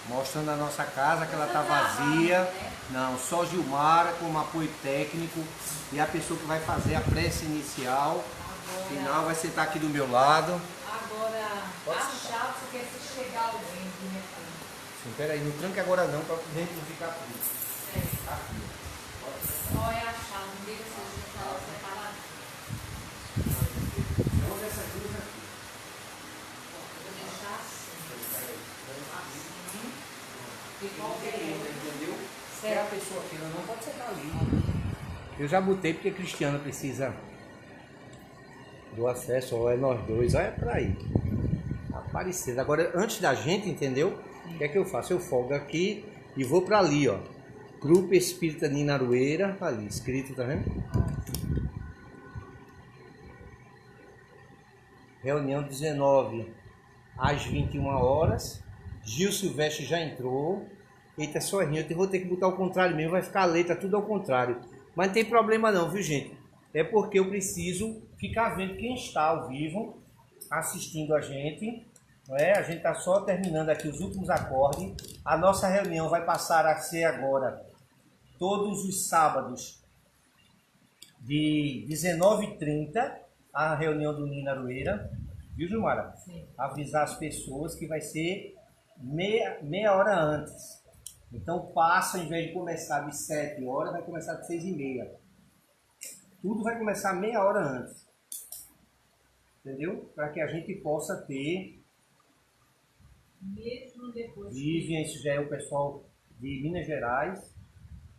Mostrando a nossa casa, que ela tá vazia. Não, só Gilmara como apoio técnico e a pessoa que vai fazer a prece inicial. Final vai sentar aqui do meu lado. Agora, a chave, porque se chegar alguém de repente. Sim, peraí, não tranca agora não, para dentro não ficar frio. Aqui. Qual é a chave? Não diga se a gente está separado. Vamos essas duas aqui. Vou deixar assim. Assim. E qualquer outra. Entendeu? Se é a pessoa aqui, ela não pode sentar ali. Eu já botei porque a Cristiana precisa do acesso, ou é nós dois, olha pra aí. Aparecido. Agora, antes da gente, entendeu? O que é que eu faço? Eu folgo aqui e vou pra ali, ó. Grupo Espírita Nina Aroeira, ali, escrito, tá vendo? Reunião 19 às 21 horas. Gil Silvestre já entrou. Eita, sozinho, eu vou ter que botar ao contrário mesmo, vai ficar a letra tudo ao contrário. Mas não tem problema não, viu gente? É porque eu preciso ficar vendo quem está ao vivo, assistindo a gente. Não é? A gente está só terminando aqui os últimos acordes. A nossa reunião vai passar a ser agora todos os sábados de 19h30, a reunião do Nina Aroeira. Viu, Gilmara? Sim. Avisar as pessoas que vai ser meia hora antes. Então passa, ao invés de começar de 7 horas, vai começar de 6h30. Tudo vai começar meia hora antes. Entendeu? Para que a gente possa ter... Mesmo depois Vivian, isso já é o pessoal de Minas Gerais.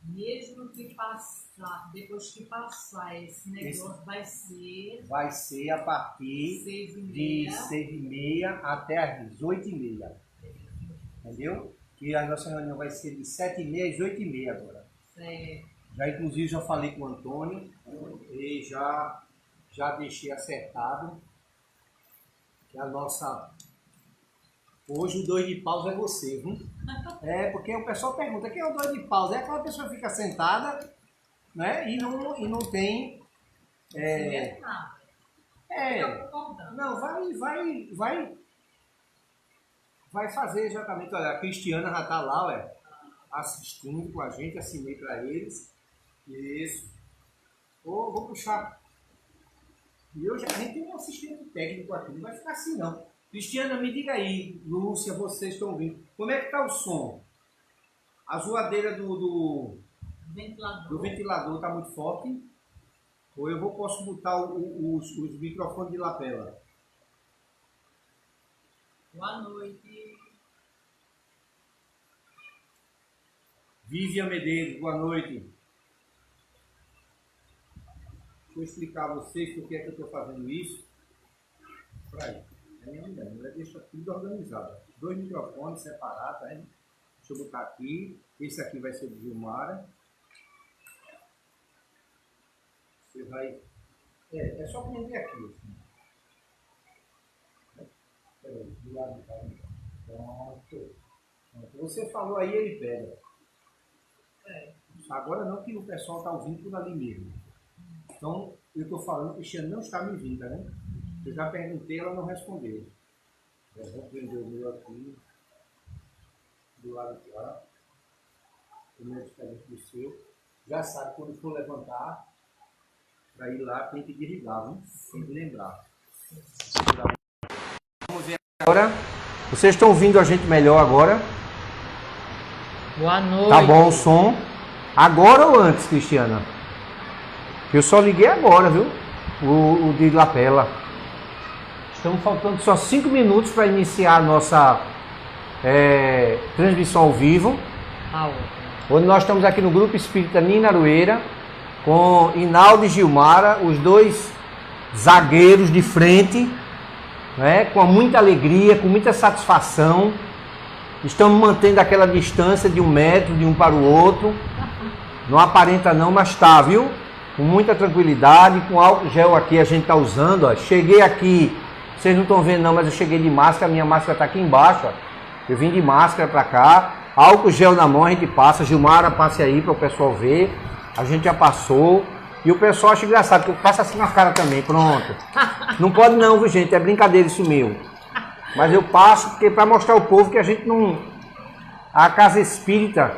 Mesmo que passar, depois que passar esse negócio, vai ser a partir 6h30. de 6h30 até as 18h30. Entendeu? Que a nossa reunião vai ser de 7h30 às 8h30 agora. Já inclusive já falei com o Antônio e já deixei acertado que a nossa... Hoje o 2 de paus é você, viu? É, porque o pessoal pergunta, quem é o 2 de paus? É aquela pessoa que fica sentada, né? E não tem... Não, vai fazer exatamente. Olha, a Cristiana já está lá, ué, assistindo com a gente, assinei para eles. Isso. Vou puxar. E a gente tem um assistente técnico aqui, não vai ficar assim não. Cristiana, me diga aí, Lúcia, vocês estão ouvindo, como é que está o som? A zoadeira do ventilador está muito forte? Ou eu posso botar os microfones de lapela? Boa noite. Vivian Medeiros, boa noite. Deixa eu explicar a vocês por que é que eu estou fazendo isso. Para aí. A minha mulher deixa tudo organizado. 2 microfones separados, tá? Deixa eu botar aqui. Esse aqui vai ser do Gilmara. Você vai... É só prender aqui. Assim. Peraí, do lado de cá. Pronto. Você falou aí, ele pega. Agora não, que o pessoal está ouvindo por ali mesmo. Então, eu estou falando que a Cristiana não está me ouvindo, tá, né? Eu já perguntei, ela não respondeu. Eu vou prender o meu aqui, do lado de lá. O meu é diferente do seu. Já sabe, quando for levantar, para ir lá, tem que desligar, viu? Tem que lembrar. Vamos ver agora. Vocês estão ouvindo a gente melhor agora? Boa noite. Tá bom o som? Agora ou antes, Cristiana? Eu só liguei agora, viu? O de lapela. Estamos faltando só 5 minutos para iniciar a nossa transmissão ao vivo. Onde nós estamos aqui no Grupo Espírita Nina Aroeira, com Inaldo e Gilmara, os dois zagueiros de frente, né? Com muita alegria, com muita satisfação. Estamos mantendo aquela distância de 1 metro de um para o outro. Não aparenta não, mas tá, viu? Com muita tranquilidade, com álcool gel aqui a gente tá usando, ó. Cheguei aqui, vocês não estão vendo não, mas eu cheguei de máscara, minha máscara tá aqui embaixo, ó. Eu vim de máscara para cá, álcool gel na mão a gente passa, Gilmara, passe aí para o pessoal ver. A gente já passou. E o pessoal acha engraçado, porque eu passo assim na cara também, pronto. Não pode não, viu gente, é brincadeira isso meu. Mas eu passo porque para mostrar ao povo que a gente A casa espírita,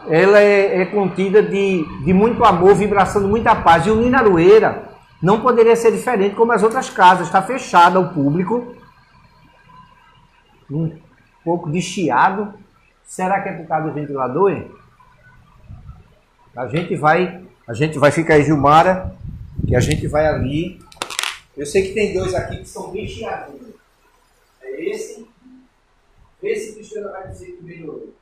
ela é contida de muito amor, vibração de muita paz. E o Ninarueira não poderia ser diferente como as outras casas. Está fechada ao público. Um pouco de chiado. Será que é por causa do ventilador, hein? A gente vai ficar aí, Gilmara, que a gente vai ali. Eu sei que tem dois aqui que são bem chiadinhos. É esse. Esse Cristiano vai dizer que melhorou.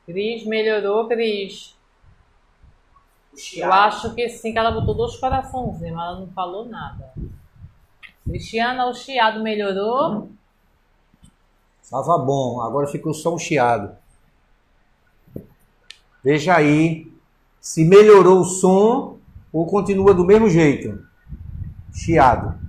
Cris, melhorou, Cris? Eu acho que sim, que ela botou 2 coraçãozinhos, mas ela não falou nada. Cristiana, o chiado melhorou? Tava bom, agora ficou só um chiado. Veja aí se melhorou o som ou continua do mesmo jeito. Chiado.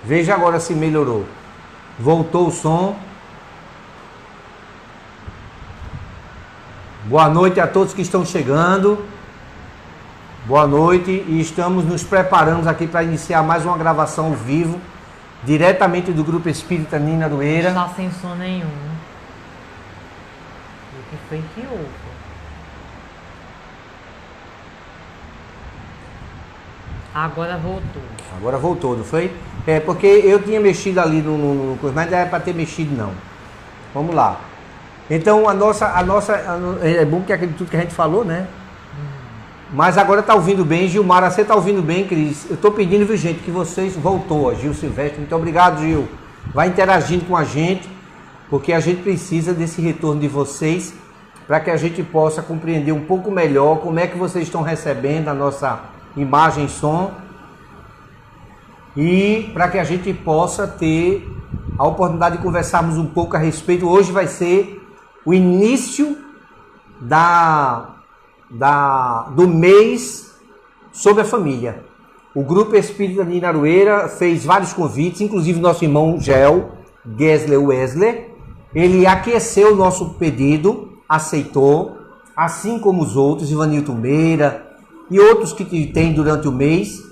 Veja agora se melhorou. Voltou o som. Boa noite a todos que estão chegando. Boa noite. E estamos nos preparando aqui para iniciar mais uma gravação ao vivo, diretamente do Grupo Espírita Ninarueira. Não está sem som nenhum. O que foi que houve? Agora voltou. Agora voltou, não foi? É, porque eu tinha mexido ali no coisa, mas não era para ter mexido não. Vamos lá. Então a nossa é bom que é aquele tudo que a gente falou, né? Mas agora tá ouvindo bem, Gilmara, você tá ouvindo bem, Cris? Eu tô pedindo, viu, gente, que vocês voltou, ó, Gil Silvestre, muito obrigado, Gil. Vai interagindo com a gente, porque a gente precisa desse retorno de vocês para que a gente possa compreender um pouco melhor como é que vocês estão recebendo a nossa imagem e som, e para que a gente possa ter a oportunidade de conversarmos um pouco a respeito. Hoje vai ser o início do mês sobre a família. O Grupo Espírita Ninarueira fez vários convites, inclusive nosso irmão Gesler Wesley, ele aqueceu o nosso pedido, aceitou, assim como os outros, Ivanilton Meira e outros que tem durante o mês.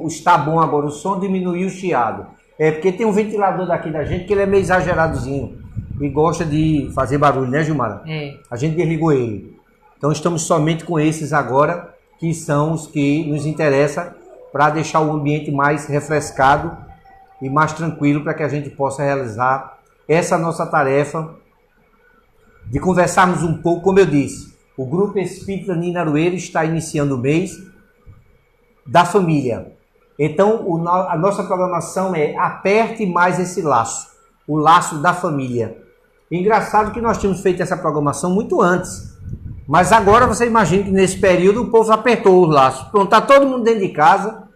Está bom agora, o som diminuiu o chiado. É porque tem um ventilador daqui da gente que ele é meio exageradozinho e gosta de fazer barulho, né, Gilmara? É. A gente desligou ele. Então estamos somente com esses agora, que são os que nos interessam para deixar o ambiente mais refrescado e mais tranquilo para que a gente possa realizar essa nossa tarefa de conversarmos um pouco, como eu disse. O Grupo Espírita Ninarueira está iniciando o mês da família. Então, a nossa programação é aperte mais esse laço, o laço da família. Engraçado que nós tínhamos feito essa programação muito antes, mas agora você imagina que nesse período o povo apertou os laços. Pronto, está todo mundo dentro de casa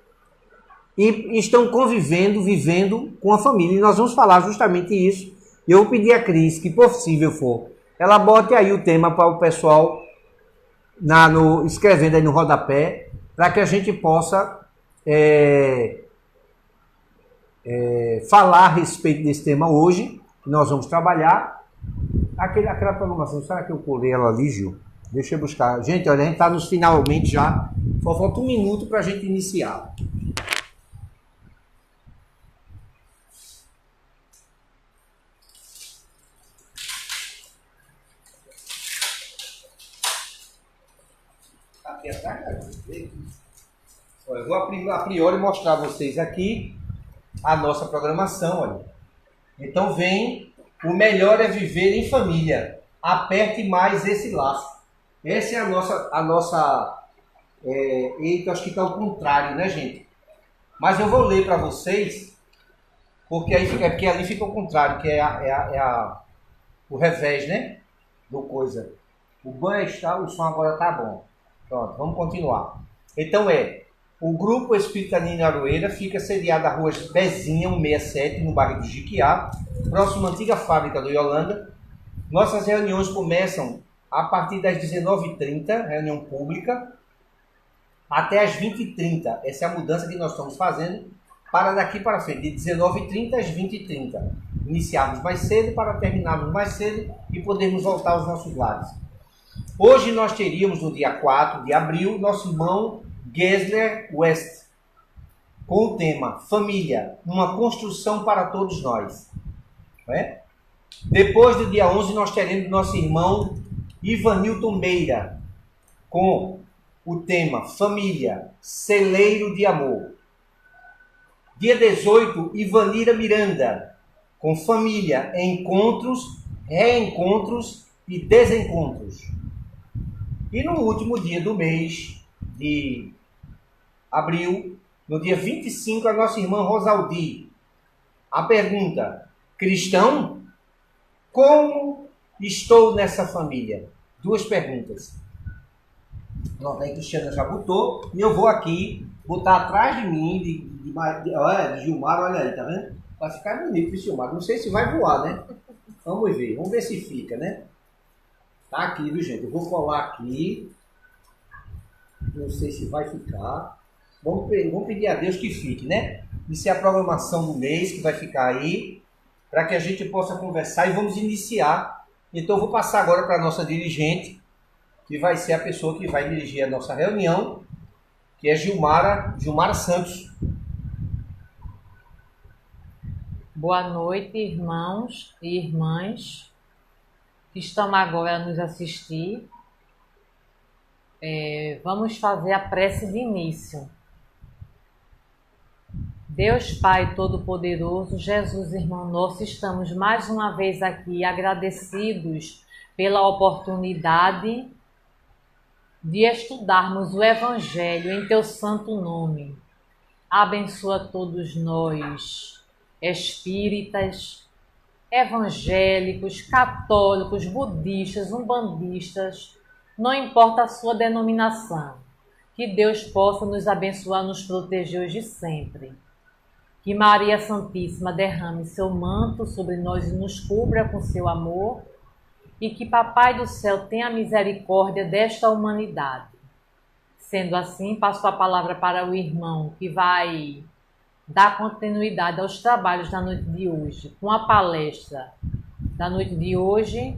e estão convivendo, vivendo com a família. E nós vamos falar justamente isso. Eu vou pedir a Cris que, possível for, ela bote aí o tema para o pessoal escrevendo aí no rodapé, para que a gente possa falar a respeito desse tema hoje, que nós vamos trabalhar. Aquela programação, será que eu colei ela ali, Gil? Deixa eu buscar. Gente, olha, a gente está nos finalmente já. Só falta um minuto para a gente iniciar. Aqui atrás, olha, eu vou a priori mostrar a vocês aqui a nossa programação, olha. Então vem, o melhor é viver em família. Aperte mais esse laço. Essa é a nossa eita, acho que está ao contrário, né, gente? Mas eu vou ler para vocês, porque aí fica, porque ali fica ao contrário, que o revés, né? Do coisa. O banho está, o som agora tá bom. Pronto, vamos continuar. Então o Grupo Espírita Nina Aroeira fica sediado na rua Bezinha 167, no bairro do Jiquiá, próximo à antiga fábrica do Yolanda. Nossas reuniões começam a partir das 19h30, reunião pública, até as 20h30. Essa é a mudança que nós estamos fazendo para daqui para frente, de 19h30 às 20h30. Iniciarmos mais cedo para terminarmos mais cedo e podermos voltar aos nossos lares. Hoje nós teríamos, no dia 4 de abril, nosso irmão Gessler West, com o tema Família, uma construção para todos nós. Não é? Depois do dia 11 nós teremos nosso irmão Ivanilton Meira, com o tema Família, celeiro de amor. Dia 18, Ivanira Miranda, com Família, encontros, reencontros e desencontros. E no último dia do mês de abril, no dia 25, a nossa irmã Rosaldi. A pergunta: cristão? Como estou nessa família? Duas perguntas. Pronto, aí Cristiana já botou. E eu vou aqui botar atrás de mim, de Gilmar, olha aí, tá vendo? Vai ficar bonito, Gilmar. Não sei se vai voar, né? Vamos ver se fica, né? Tá aqui, viu, gente? Eu vou colar aqui. Não sei se vai ficar. Vamos pedir a Deus que fique, né? Isso é a programação do mês que vai ficar aí, para que a gente possa conversar e vamos iniciar. Então eu vou passar agora para a nossa dirigente, que vai ser a pessoa que vai dirigir a nossa reunião, que é Gilmara Santos. Boa noite, irmãos e irmãs que estão agora a nos assistir. Vamos fazer a prece de início. Deus Pai Todo-Poderoso, Jesus, irmão nosso, estamos mais uma vez aqui agradecidos pela oportunidade de estudarmos o Evangelho em Teu santo nome. Abençoa todos nós, espíritas, evangélicos, católicos, budistas, umbandistas, não importa a sua denominação. Que Deus possa nos abençoar, nos proteger hoje e sempre. Que Maria Santíssima derrame seu manto sobre nós e nos cubra com seu amor. E que Papai do Céu tenha misericórdia desta humanidade. Sendo assim, passo a palavra para o irmão que vai dar continuidade aos trabalhos da noite de hoje, com a palestra da noite de hoje,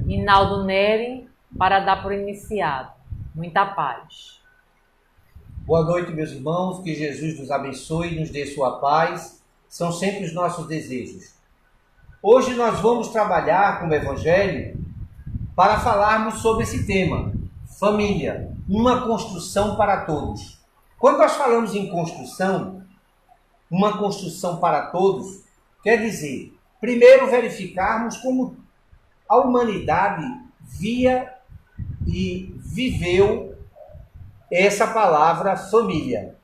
Inaldo Neri, para dar por iniciado. Muita paz. Boa noite, meus irmãos, que Jesus nos abençoe e nos dê sua paz, são sempre os nossos desejos. Hoje nós vamos trabalhar com o Evangelho para falarmos sobre esse tema, família, uma construção para todos. Quando nós falamos em construção, uma construção para todos, quer dizer, primeiro verificarmos como a humanidade via e viveu essa palavra família.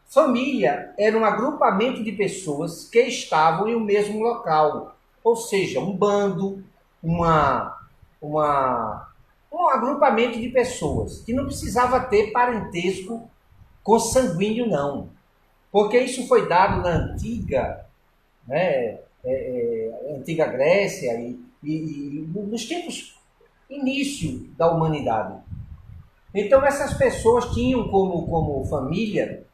Família era um agrupamento de pessoas que estavam em um mesmo local, ou seja, um bando, um agrupamento de pessoas que não precisava ter parentesco consanguíneo, não, porque isso foi dado na antiga, antiga Grécia e nos tempos início da humanidade. Então essas pessoas tinham como família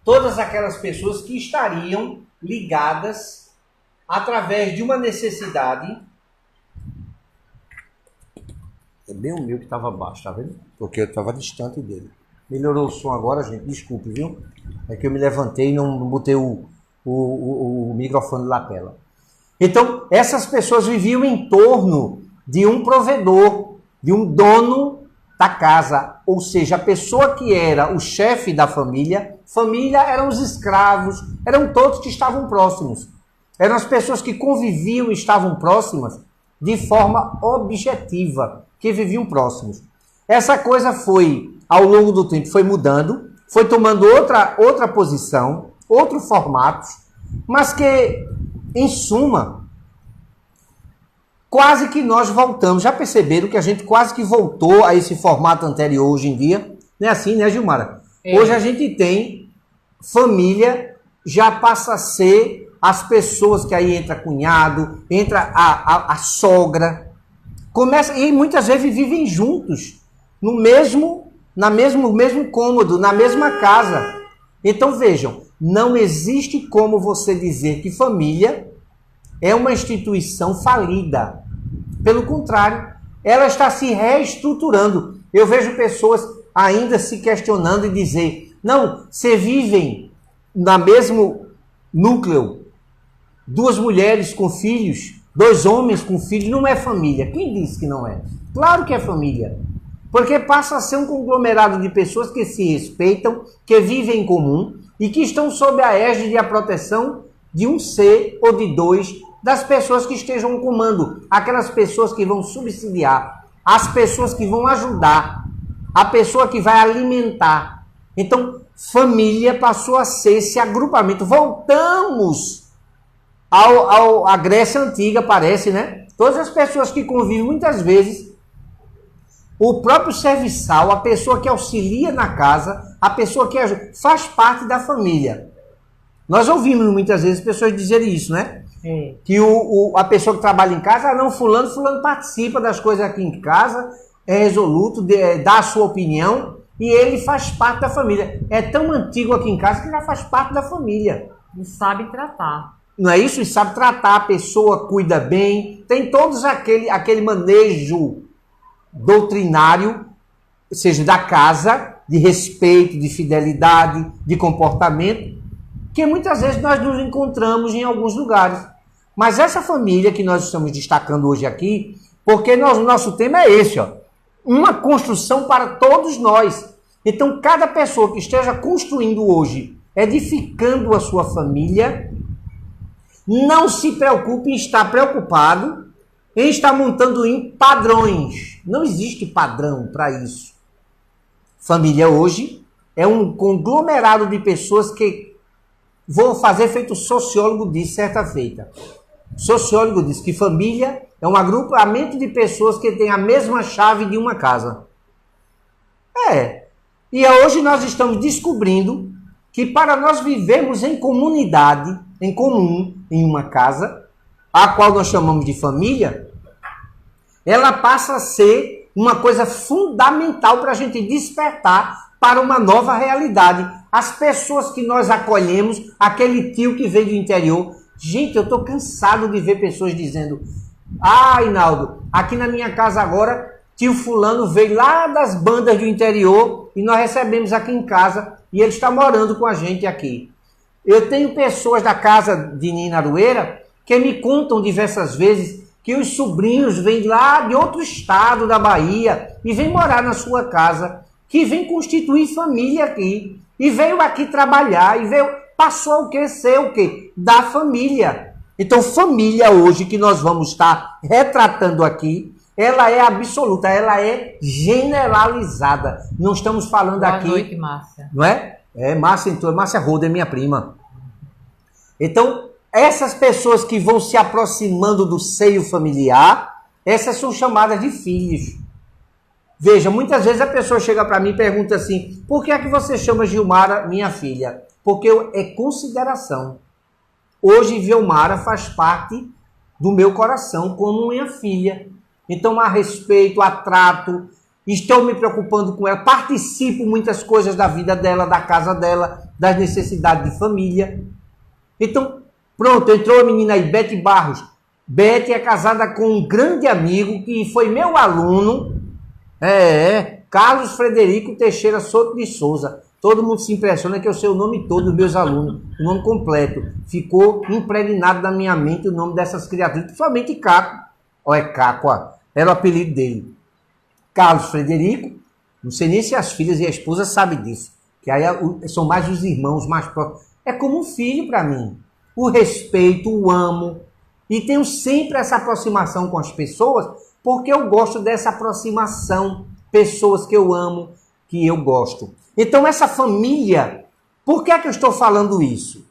todas aquelas pessoas que estariam ligadas através de uma necessidade É bem o meu que estava baixo, tá vendo? Porque eu estava distante dele. Melhorou o som agora, gente? Desculpe, viu? É que eu me levantei e não botei o microfone na tela. Então, essas pessoas viviam em torno de um provedor, de um dono da casa. Ou seja, a pessoa que era o chefe da família eram os escravos, eram todos que estavam próximos. Eram as pessoas que conviviam e estavam próximas de forma objetiva, que viviam próximos. Essa coisa foi, ao longo do tempo, foi mudando, foi tomando outra posição, outro formato, mas que, em suma, quase que nós voltamos. Já perceberam que a gente quase que voltou a esse formato anterior hoje em dia? Não é assim, né, Gilmara? Hoje a gente tem família, já passa a ser as pessoas que aí entra cunhado, entra a sogra, começa, e muitas vezes vivem juntos, no mesmo cômodo, na mesma casa. Então vejam, não existe como você dizer que família é uma instituição falida. Pelo contrário, ela está se reestruturando. Eu vejo pessoas ainda se questionando e dizer, não, se vivem no mesmo núcleo, duas mulheres com filhos, dois homens com filhos, não é família. Quem disse que não é? Claro que é família. Porque passa a ser um conglomerado de pessoas que se respeitam, que vivem em comum e que estão sob a égide e a proteção de um ser ou de dois das pessoas que estejam no comando. Aquelas pessoas que vão subsidiar, as pessoas que vão ajudar, a pessoa que vai alimentar. Então, família passou a ser esse agrupamento. Voltamos à Grécia Antiga, parece, né? Todas as pessoas que convivem, muitas vezes, o próprio serviçal, a pessoa que auxilia na casa, a pessoa que ajuda, faz parte da família. Nós ouvimos muitas vezes pessoas dizerem isso, né? Que a pessoa que trabalha em casa, não, fulano participa das coisas aqui em casa, é resoluto, dá a sua opinião, e ele faz parte da família. É tão antigo aqui em casa que já faz parte da família. E sabe tratar. Não é isso? E sabe tratar, a pessoa cuida bem, tem todos aquele manejo doutrinário, ou seja, da casa, de respeito, de fidelidade, de comportamento, que muitas vezes nós nos encontramos em alguns lugares. Mas essa família que nós estamos destacando hoje aqui, porque nosso tema é esse, ó, uma construção para todos nós. Então, cada pessoa que esteja construindo hoje, edificando a sua família, não se preocupe em estar preocupado em estar montando em padrões. Não existe padrão para isso. Família hoje é um conglomerado de pessoas que vou fazer feito o sociólogo disse certa feita. O sociólogo disse que família é um agrupamento de pessoas que têm a mesma chave de uma casa. E hoje nós estamos descobrindo que para nós vivermos em comunidade, em comum, em uma casa, a qual nós chamamos de família, ela passa a ser uma coisa fundamental para a gente despertar para uma nova realidade. As pessoas que nós acolhemos, aquele tio que veio do interior. Gente, eu estou cansado de ver pessoas dizendo, Hinaldo, aqui na minha casa agora, tio fulano veio lá das bandas do interior e nós recebemos aqui em casa e ele está morando com a gente aqui. Eu tenho pessoas da casa de Nina Aroeira que me contam diversas vezes que os sobrinhos vêm lá de outro estado da Bahia e vêm morar na sua casa, que vem constituir família aqui, e veio aqui trabalhar, passou ser o quê? Da família. Então, família hoje, que nós vamos estar retratando aqui, ela é absoluta, ela é generalizada. Não estamos falando aqui... Boa noite, Márcia. Não é? Márcia Roda é minha prima. Então, essas pessoas que vão se aproximando do seio familiar, essas são chamadas de filhos. Veja, muitas vezes a pessoa chega para mim e pergunta assim, por que é que você chama Gilmara minha filha? Porque é consideração. Hoje, Gilmara faz parte do meu coração como minha filha. Então, a respeito, a trato, estou me preocupando com ela, participo muitas coisas da vida dela, da casa dela, das necessidades de família. Então, pronto, entrou a menina aí, Bete Barros. Bete é casada com um grande amigo que foi meu aluno Carlos Frederico Teixeira Souto de Souza. Todo mundo se impressiona que eu sei o nome todo dos meus alunos, o nome completo. Ficou impregnado na minha mente o nome dessas criaturas, principalmente Caco. Caco, era o apelido dele. Carlos Frederico, não sei nem se as filhas e a esposa sabem disso, que aí são mais os irmãos mais próximos. É como um filho para mim. O respeito, o amo, e tenho sempre essa aproximação com as pessoas, porque eu gosto dessa aproximação, pessoas que eu amo, que eu gosto. Então essa família, por que é que eu estou falando isso?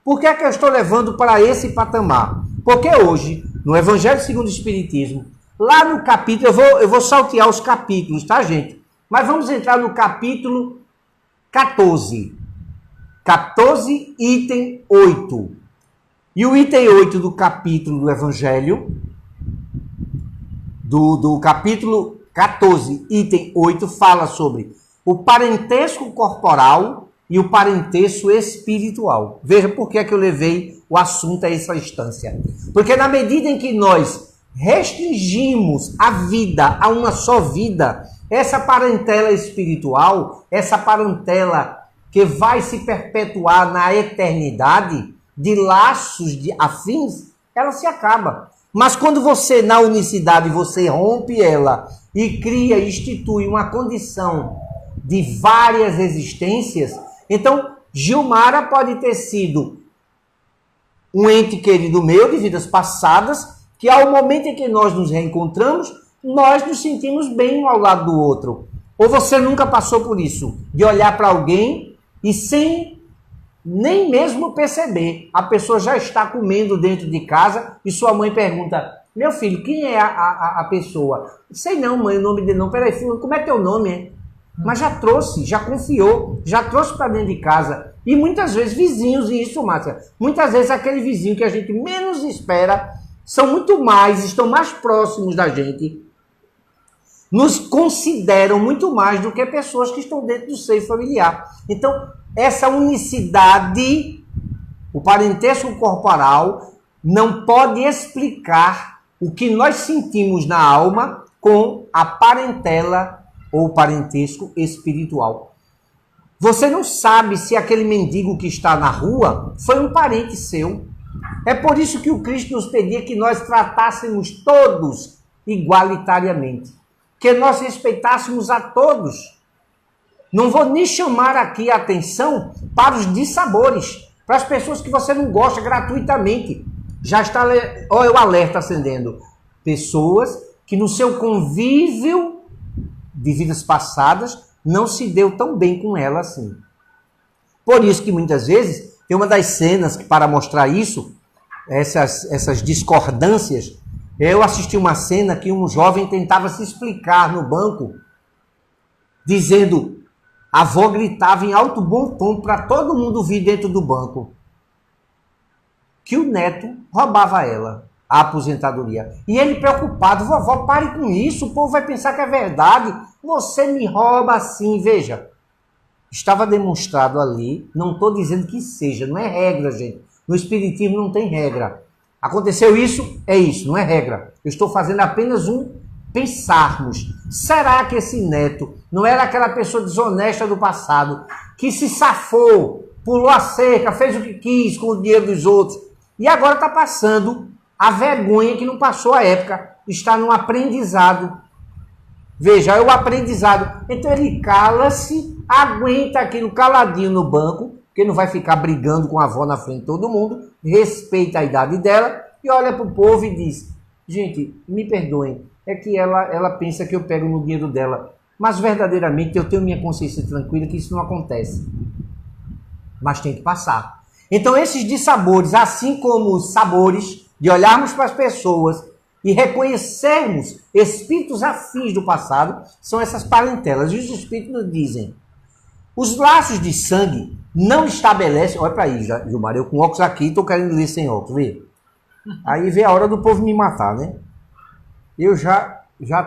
Por que é que eu estou levando para esse patamar? Porque hoje, no Evangelho segundo o Espiritismo, lá no capítulo, eu vou saltear os capítulos, tá, gente? Mas vamos entrar no capítulo 14. 14, item 8. E o item 8 do capítulo do Evangelho, do capítulo 14, item 8, fala sobre o parentesco corporal e o parentesco espiritual. Veja por que é que eu levei o assunto a essa instância. Porque na medida em que nós restringimos a vida a uma só vida, essa parentela espiritual, essa parentela que vai se perpetuar na eternidade, de laços de afins, ela se acaba. Mas quando você, na unicidade, você rompe ela e cria, institui uma condição de várias existências, então Gilmara pode ter sido um ente querido meu de vidas passadas, que ao momento em que nós nos reencontramos, nós nos sentimos bem um ao lado do outro. Ou você nunca passou por isso, de olhar para alguém e sem nem mesmo perceber, a pessoa já está comendo dentro de casa e sua mãe pergunta: meu filho, quem é a pessoa? Sei não, mãe, o nome dele não. Peraí, filho, como é teu nome, hein? Mas já trouxe, já confiou, já trouxe para dentro de casa. E muitas vezes vizinhos, e isso, Márcia, muitas vezes aquele vizinho que a gente menos espera, são muito mais, estão mais próximos da gente, nos consideram muito mais do que pessoas que estão dentro do seio familiar. Então, essa unicidade, o parentesco corporal, não pode explicar o que nós sentimos na alma com a parentela ou parentesco espiritual. Você não sabe se aquele mendigo que está na rua foi um parente seu. É por isso que o Cristo nos pedia que nós tratássemos todos igualitariamente, que nós respeitássemos a todos. Não vou nem chamar aqui a atenção para os dissabores, para as pessoas que você não gosta gratuitamente. Já está, olha o alerta acendendo. Pessoas que no seu convívio de vidas passadas não se deu tão bem com ela assim. Por isso que muitas vezes tem uma das cenas que, para mostrar isso, essas discordâncias, eu assisti uma cena que um jovem tentava se explicar no banco, dizendo: a avó gritava em alto bom tom para todo mundo vir dentro do banco que o neto roubava ela, a aposentadoria. E ele preocupado: vovó, pare com isso, o povo vai pensar que é verdade, você me rouba assim. Veja, estava demonstrado ali, não estou dizendo que seja, não é regra, gente. No Espiritismo não tem regra. Aconteceu isso, é isso, não é regra. Eu estou fazendo apenas pensarmos. Será que esse neto não era aquela pessoa desonesta do passado, que se safou, pulou a cerca, fez o que quis com o dinheiro dos outros, e agora está passando a vergonha que não passou a época, está no aprendizado. Veja, é o aprendizado. Então ele cala-se, aguenta aquilo caladinho no banco, porque não vai ficar brigando com a avó na frente de todo mundo, respeita a idade dela e olha para o povo e diz: gente, me perdoem, é que ela pensa que eu pego no dinheiro dela, mas verdadeiramente eu tenho minha consciência tranquila que isso não acontece. Mas tem que passar. Então esses dissabores, assim como os sabores de olharmos para as pessoas e reconhecermos espíritos afins do passado, são essas parentelas. E os espíritos nos dizem: os laços de sangue não estabelecem... Olha para aí, Gilmar, eu com óculos aqui, estou querendo ler sem óculos, vê? Aí vê a hora do povo me matar, né? Eu já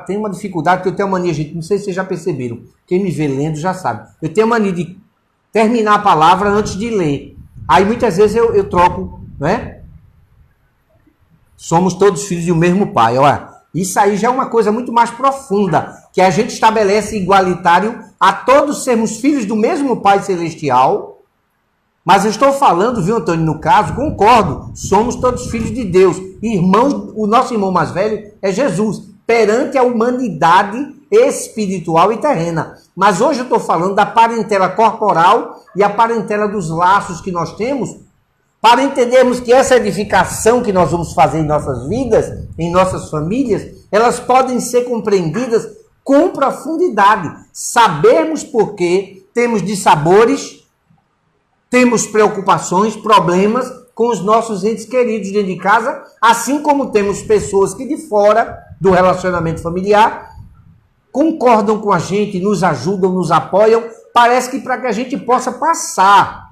tenho uma dificuldade, que eu tenho uma mania, gente, não sei se vocês já perceberam, quem me vê lendo já sabe. Eu tenho a mania de terminar a palavra antes de ler. Aí muitas vezes eu troco, né? Somos todos filhos do mesmo pai, olha. Isso aí já é uma coisa muito mais profunda, que a gente estabelece igualitário a todos sermos filhos do mesmo Pai Celestial. Mas eu estou falando, viu, Antônio, no caso, concordo, somos todos filhos de Deus. Irmãos, o nosso irmão mais velho é Jesus, perante a humanidade espiritual e terrena. Mas hoje eu estou falando da parentela corporal e a parentela dos laços que nós temos, para entendermos que essa edificação que nós vamos fazer em nossas vidas, em nossas famílias, elas podem ser compreendidas com profundidade. Sabermos por que temos dissabores, temos preocupações, problemas com os nossos entes queridos dentro de casa, assim como temos pessoas que de fora do relacionamento familiar concordam com a gente, nos ajudam, nos apoiam, parece que para que a gente possa passar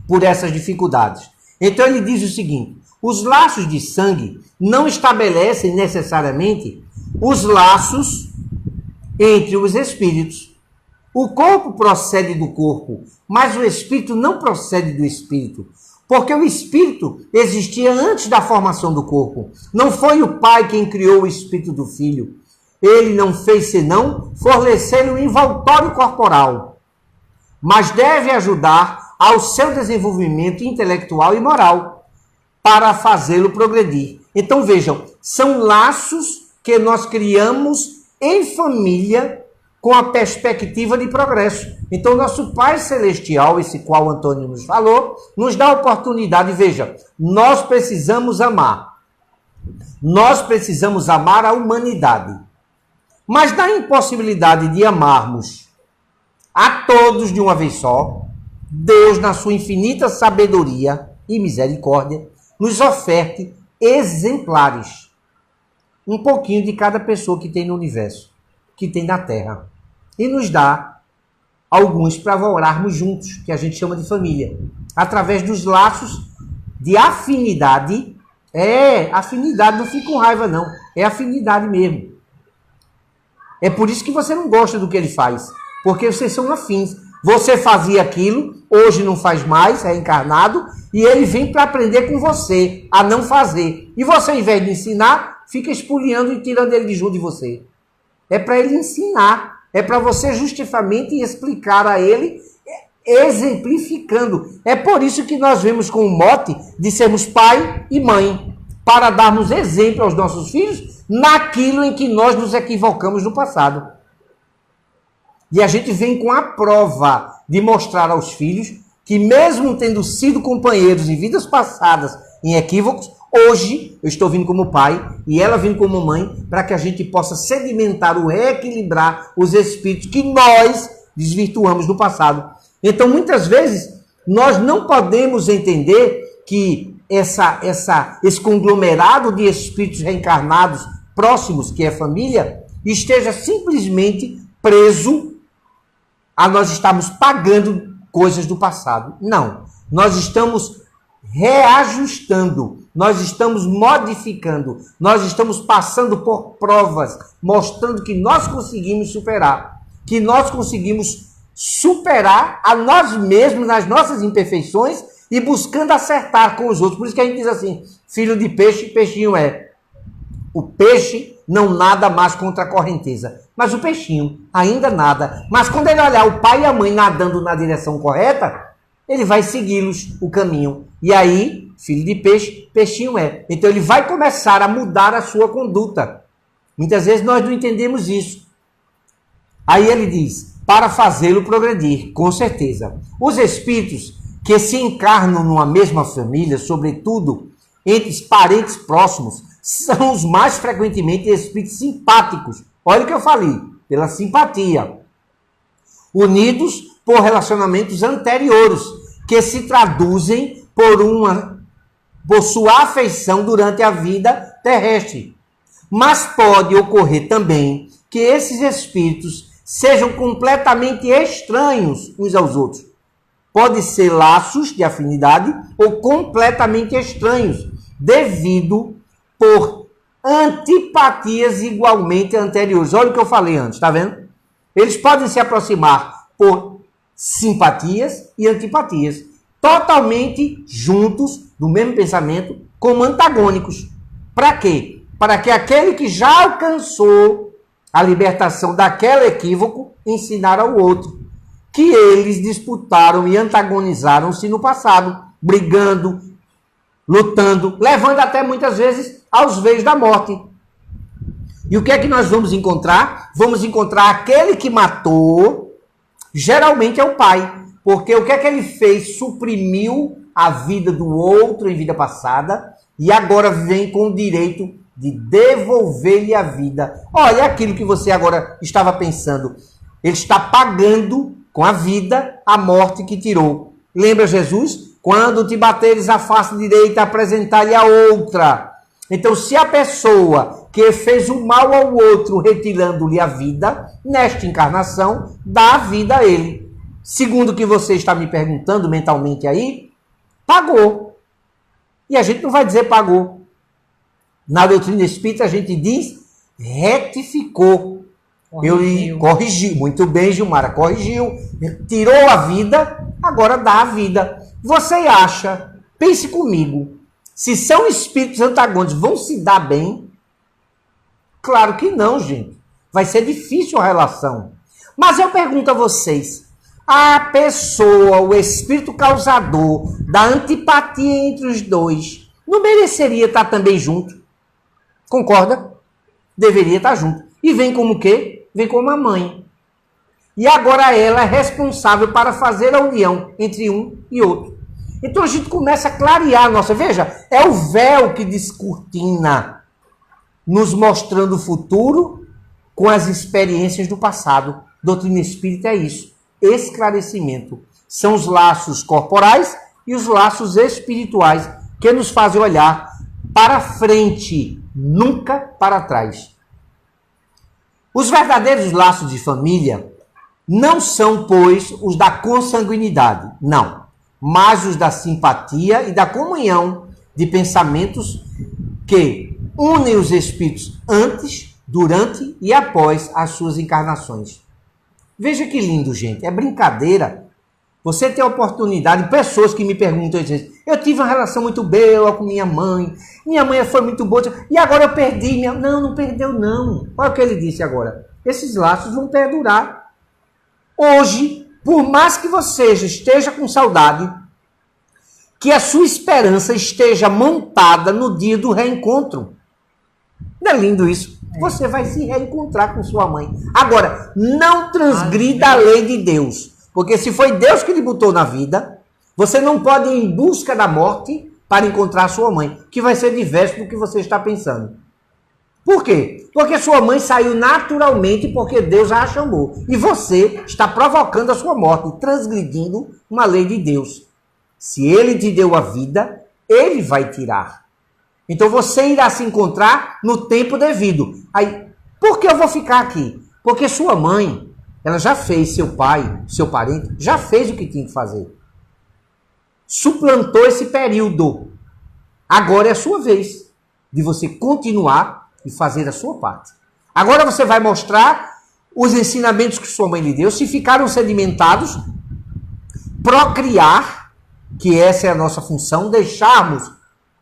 por essas dificuldades. Então ele diz o seguinte: os laços de sangue não estabelecem necessariamente os laços entre os espíritos. O corpo procede do corpo, mas o espírito não procede do espírito, porque o espírito existia antes da formação do corpo. Não foi o pai quem criou o espírito do filho. Ele não fez senão fornecer o envoltório corporal, mas deve ajudar ao seu desenvolvimento intelectual e moral para fazê-lo progredir. Então vejam, são laços que nós criamos em família com a perspectiva de progresso. Então nosso Pai Celestial, esse qual Antônio nos falou, nos dá a oportunidade. Veja, nós precisamos amar. Nós precisamos amar a humanidade. Mas na impossibilidade de amarmos a todos de uma vez só, Deus, na sua infinita sabedoria e misericórdia, nos oferte exemplares. Um pouquinho de cada pessoa que tem no universo, que tem na Terra. E nos dá alguns para morarmos juntos, que a gente chama de família. Através dos laços de afinidade. Afinidade, não fica com raiva não. É afinidade mesmo. É por isso que você não gosta do que ele faz. Porque vocês são afins. Você fazia aquilo, hoje não faz mais, é encarnado, e ele vem para aprender com você a não fazer. E você, ao invés de ensinar, fica espoliando e tirando ele de junto de você. É para ele ensinar. É para você justamente explicar a ele, exemplificando. É por isso que nós vemos com o mote de sermos pai e mãe, para darmos exemplo aos nossos filhos naquilo em que nós nos equivocamos no passado. E a gente vem com a prova de mostrar aos filhos que, mesmo tendo sido companheiros em vidas passadas em equívocos, hoje eu estou vindo como pai e ela vindo como mãe, para que a gente possa sedimentar ou reequilibrar os espíritos que nós desvirtuamos no passado. Então, muitas vezes, nós não podemos entender que esse conglomerado de espíritos reencarnados próximos, que é família, esteja simplesmente preso a nós estarmos pagando coisas do passado. Não. Nós estamos reajustando, nós estamos modificando, nós estamos passando por provas, mostrando que nós conseguimos superar, que nós conseguimos superar a nós mesmos nas nossas imperfeições e buscando acertar com os outros. Por isso que a gente diz assim, filho de peixe, peixinho é. O peixe não nada mais contra a correnteza, mas o peixinho ainda nada. Mas quando ele olhar o pai e a mãe nadando na direção correta, ele vai segui-los o caminho. E aí, filho de peixe, peixinho é. Então ele vai começar a mudar a sua conduta. Muitas vezes nós não entendemos isso. Aí ele diz, para fazê-lo progredir, com certeza. Os espíritos que se encarnam numa mesma família, sobretudo entre os parentes próximos, são os mais frequentemente espíritos simpáticos. Olha o que eu falei, pela simpatia. Unidos por relacionamentos anteriores, que se traduzem por sua afeição durante a vida terrestre. Mas pode ocorrer também que esses espíritos sejam completamente estranhos uns aos outros. Pode ser laços de afinidade ou completamente estranhos, devido por antipatias igualmente anteriores. Olha o que eu falei antes, tá vendo? Eles podem se aproximar por simpatias e antipatias, totalmente juntos, do mesmo pensamento, como antagônicos. Para quê? para que aquele que já alcançou a libertação daquele equívoco ensinar ao outro, que eles disputaram e antagonizaram-se no passado, brigando, lutando, levando até muitas vezes aos veios da morte. E o que é que nós vamos encontrar? Vamos encontrar aquele que matou, geralmente é o pai, porque o que é que ele fez? Suprimiu a vida do outro em vida passada e agora vem com o direito de devolver-lhe a vida. Olha aquilo que você agora estava pensando. Ele está pagando com a vida a morte que tirou. Lembra Jesus? Quando te bateres a face direita, apresentar-lhe a outra. Então, se a pessoa que fez o mal ao outro, retirando-lhe a vida, nesta encarnação, dá a vida a ele. Segundo o que você está me perguntando mentalmente aí, pagou. E a gente não vai dizer pagou. Na doutrina espírita a gente diz retificou. Corrigiu. Muito bem, Gilmara, corrigiu. Tirou a vida, agora dá a vida. Você acha, pense comigo, se são espíritos antagônicos, vão se dar bem? Claro que não, gente. Vai ser difícil a relação. Mas eu pergunto a vocês, a pessoa, o espírito causador da antipatia entre os dois, não mereceria estar também junto? Concorda? Deveria estar junto. E vem como o quê? Vem como a mãe. E agora ela é responsável para fazer a união entre um e outro. Então a gente começa a clarear a nossa... Veja, é o véu que descortina, nos mostrando o futuro com as experiências do passado. Doutrina espírita é isso. Esclarecimento. São os laços corporais e os laços espirituais que nos fazem olhar para frente, nunca para trás. Os verdadeiros laços de família não são, pois, os da consanguinidade, não, mas os da simpatia e da comunhão de pensamentos que unem os espíritos antes, durante e após as suas encarnações. Veja que lindo, gente. É brincadeira. Você tem a oportunidade, pessoas que me perguntam, eu tive uma relação muito boa com minha mãe foi muito boa, e agora eu perdi minha... Não perdeu não. Olha o que ele disse agora. Esses laços vão perdurar. Hoje, por mais que você esteja com saudade, que a sua esperança esteja montada no dia do reencontro. Não é lindo isso? Você vai se reencontrar com sua mãe. Agora, não transgrida a lei de Deus. Porque se foi Deus que lhe botou na vida, você não pode ir em busca da morte para encontrar sua mãe, que vai ser diverso do que você está pensando. Por quê? Porque sua mãe saiu naturalmente porque Deus a chamou. E você está provocando a sua morte, transgredindo uma lei de Deus. Se ele te deu a vida, ele vai tirar. Então você irá se encontrar no tempo devido. Aí, por que eu vou ficar aqui? Porque sua mãe, ela já fez, seu pai, seu parente, já fez o que tinha que fazer. Suplantou esse período. Agora é a sua vez de você continuar e fazer a sua parte. Agora você vai mostrar os ensinamentos que sua mãe lhe deu, se ficaram sedimentados, procriar, que essa é a nossa função, deixarmos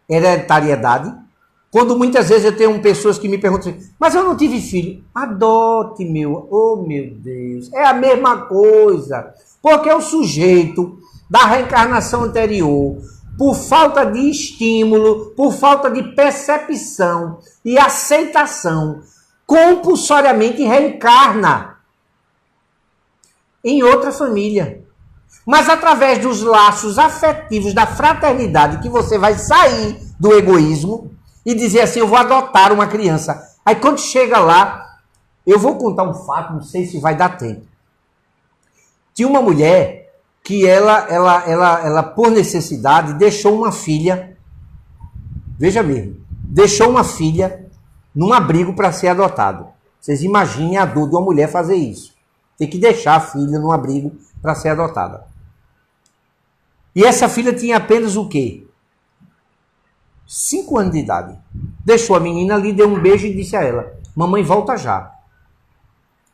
hereditariedade. Quando muitas vezes eu tenho pessoas que me perguntam, mas eu não tive filho. Adote, oh meu Deus, é a mesma coisa. Porque o sujeito da reencarnação anterior, por falta de estímulo, por falta de percepção e aceitação, compulsoriamente reencarna em outra família. Mas através dos laços afetivos da fraternidade, que você vai sair do egoísmo e dizer assim, eu vou adotar uma criança. Aí quando chega lá, eu vou contar um fato, não sei se vai dar tempo. Tinha uma mulher que ela por necessidade, deixou uma filha, veja mesmo, deixou uma filha num abrigo para ser adotado. Vocês imaginem a dor de uma mulher fazer isso. Tem que deixar a filha num abrigo para ser adotada. E essa filha tinha apenas o quê? 5 anos de idade. Deixou a menina ali, deu um beijo e disse a ela, mamãe, volta já.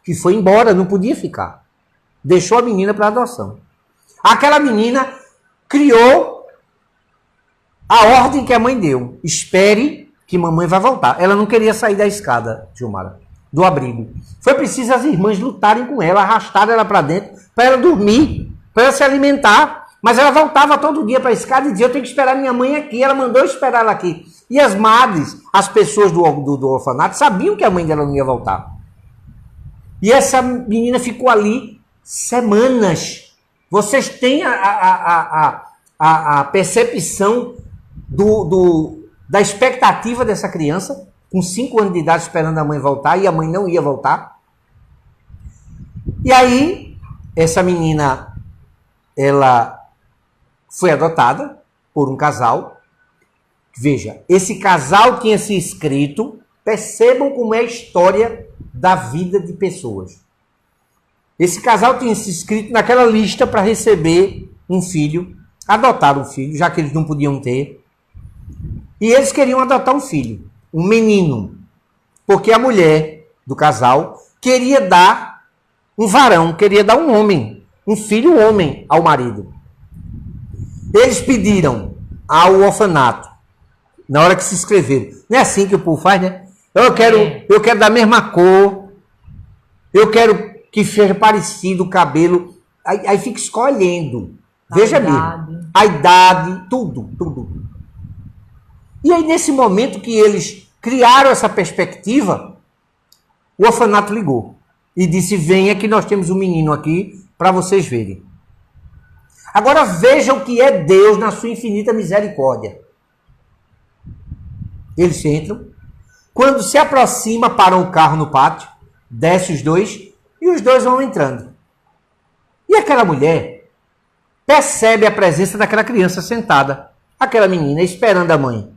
Que foi embora, não podia ficar. Deixou a menina para adoção. Aquela menina criou a ordem que a mãe deu. Espere que mamãe vai voltar. Ela não queria sair da escada, Gilmara, do abrigo. Foi preciso as irmãs lutarem com ela, arrastarem ela para dentro, para ela dormir, para ela se alimentar. Mas ela voltava todo dia para a escada e dizia, eu tenho que esperar minha mãe aqui. Ela mandou esperar ela aqui. E as madres, as pessoas do orfanato, sabiam que a mãe dela não ia voltar. E essa menina ficou ali semanas. Vocês têm a percepção da expectativa dessa criança, com 5 anos de idade esperando a mãe voltar, e a mãe não ia voltar. E aí, essa menina, ela foi adotada por um casal. Veja, esse casal tinha se inscrito, percebam como é a história da vida de pessoas. Esse casal tinha se inscrito naquela lista para receber um filho, adotar um filho, já que eles não podiam ter. E eles queriam adotar um filho, um menino, porque a mulher do casal queria dar um varão, queria dar um homem, um filho homem ao marido. Eles pediram ao orfanato, na hora que se inscreveram, não é assim que o povo faz, né? Eu quero da mesma cor, eu quero que seja parecido o cabelo, aí fica escolhendo, veja mesmo, a idade, tudo. E aí nesse momento que eles criaram essa perspectiva, o orfanato ligou e disse, venha que nós temos um menino aqui para vocês verem. Agora vejam o que é Deus na sua infinita misericórdia. Eles entram, quando se aproxima, param o carro no pátio, desce os dois, e os dois vão entrando. E aquela mulher percebe a presença daquela criança sentada, aquela menina esperando a mãe.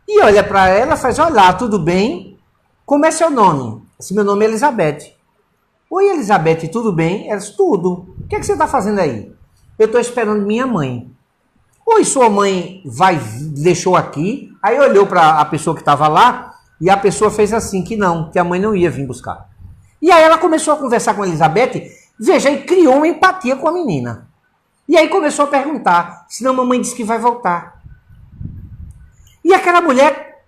E olha para ela e faz, olá, tudo bem? Como é seu nome? Esse meu nome é Elizabeth. Oi, Elizabeth, tudo bem? Ela disse, tudo. O que é que você está fazendo aí? Eu estou esperando minha mãe. Oi, sua mãe deixou aqui? Aí olhou para a pessoa que estava lá e a pessoa fez assim, que não, que a mãe não ia vir buscar. E aí ela começou a conversar com a Elizabeth, veja, e criou uma empatia com a menina. E aí começou a perguntar, senão a mamãe disse que vai voltar. E aquela mulher,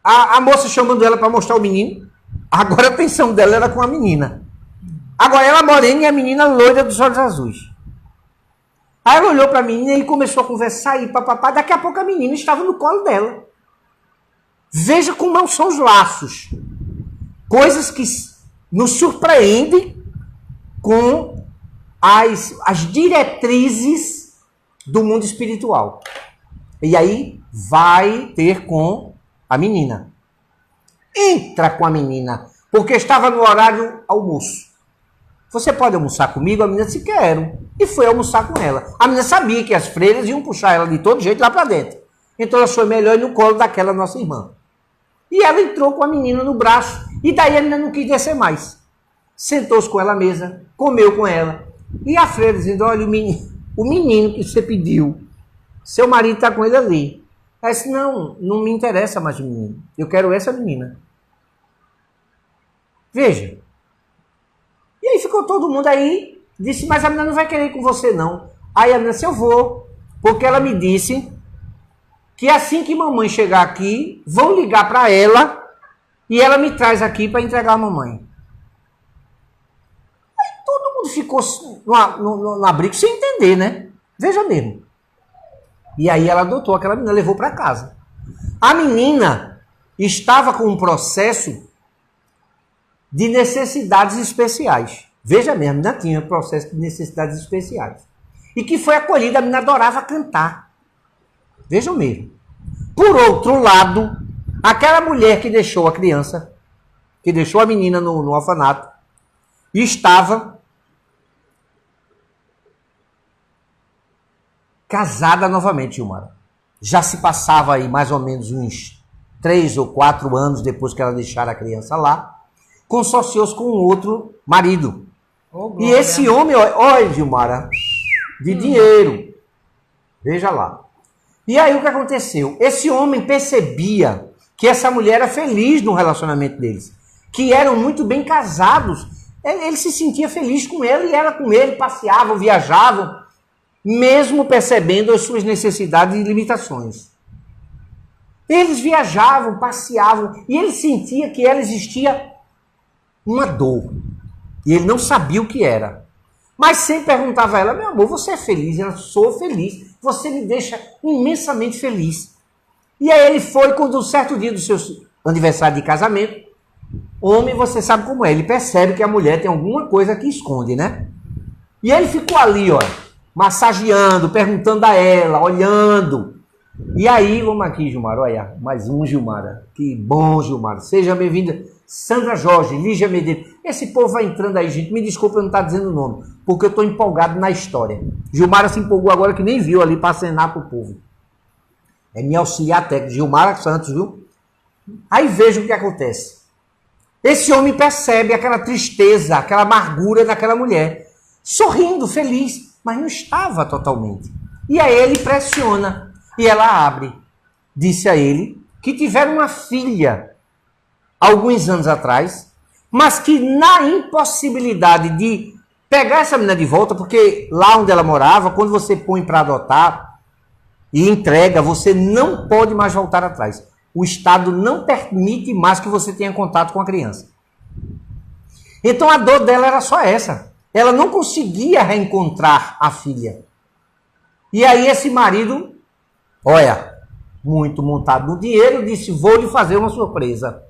a moça chamando ela para mostrar o menino, agora a atenção dela era com a menina. Agora ela morena e a menina loira dos olhos azuis. Aí ela olhou para a menina e começou a conversar e papapá. Daqui a pouco a menina estava no colo dela. Veja como não são os laços. Coisas que nos surpreendem com as diretrizes do mundo espiritual. E aí vai ter com a menina. Entra com a menina, porque estava no horário almoço. Você pode almoçar comigo? A menina disse, quero. E foi almoçar com ela. A menina sabia que as freiras iam puxar ela de todo jeito lá para dentro. Então ela foi melhor ir no colo daquela nossa irmã. E ela entrou com a menina no braço. E daí a menina não quis descer mais. Sentou-se com ela à mesa, comeu com ela. E a freira dizendo, olha, o menino que você pediu, seu marido está com ele ali. Ela disse, não me interessa mais o menino. Eu quero essa menina. Veja. E aí ficou todo mundo aí, disse, mas a menina não vai querer ir com você não. Aí a menina disse, eu vou, porque ela me disse que assim que mamãe chegar aqui, vão ligar para ela e ela me traz aqui para entregar a mamãe. Aí todo mundo ficou no abrigo sem entender, né? Veja mesmo. E aí ela adotou aquela menina, levou para casa. A menina estava com um processo de necessidades especiais. Veja mesmo, ainda tinha um processo de necessidades especiais. E que foi acolhida, a menina adorava cantar. Vejam mesmo. Por outro lado, aquela mulher que deixou a criança, que deixou a menina no orfanato, estava casada novamente, Gilmara. Já se passava aí mais ou menos uns 3 ou 4 anos depois que ela deixara a criança lá, consociou-se com outro marido. E esse homem, olha, Gilmara, de dinheiro. Veja lá. E aí o que aconteceu? Esse homem percebia que essa mulher era feliz no relacionamento deles, que eram muito bem casados. Ele se sentia feliz com ela e ela com ele, passeavam, viajavam, mesmo percebendo as suas necessidades e limitações. Eles viajavam, passeavam, e ele sentia que ela existia uma dor. E ele não sabia o que era. Mas sempre perguntava a ela, meu amor, você é feliz? Ela, sou feliz. Você me deixa imensamente feliz. E aí ele foi, quando um certo dia do seu aniversário de casamento, homem, você sabe como é, ele percebe que a mulher tem alguma coisa que esconde, né? E ele ficou ali, ó, massageando, perguntando a ela, olhando. E aí, vamos aqui, Gilmar, olha, mais um Gilmar. Que bom, Gilmar. Seja bem-vinda. Sandra Jorge, Lígia Medeiros. Esse povo vai entrando aí, gente. Me desculpa eu não estar dizendo o nome, porque eu estou empolgado na história. Gilmar se empolgou agora que nem viu ali para acenar para o povo. É minha auxiliar técnica, Gilmar Santos, viu? Aí veja o que acontece. Esse homem percebe aquela tristeza, aquela amargura daquela mulher, sorrindo, feliz, mas não estava totalmente. E aí ele pressiona, e ela abre. Disse a ele que tiveram uma filha alguns anos atrás, mas que na impossibilidade de pegar essa menina de volta, porque lá onde ela morava, quando você põe para adotar e entrega, você não pode mais voltar atrás. O Estado não permite mais que você tenha contato com a criança. Então a dor dela era só essa. Ela não conseguia reencontrar a filha. E aí esse marido, olha, muito montado no dinheiro, disse, vou lhe fazer uma surpresa.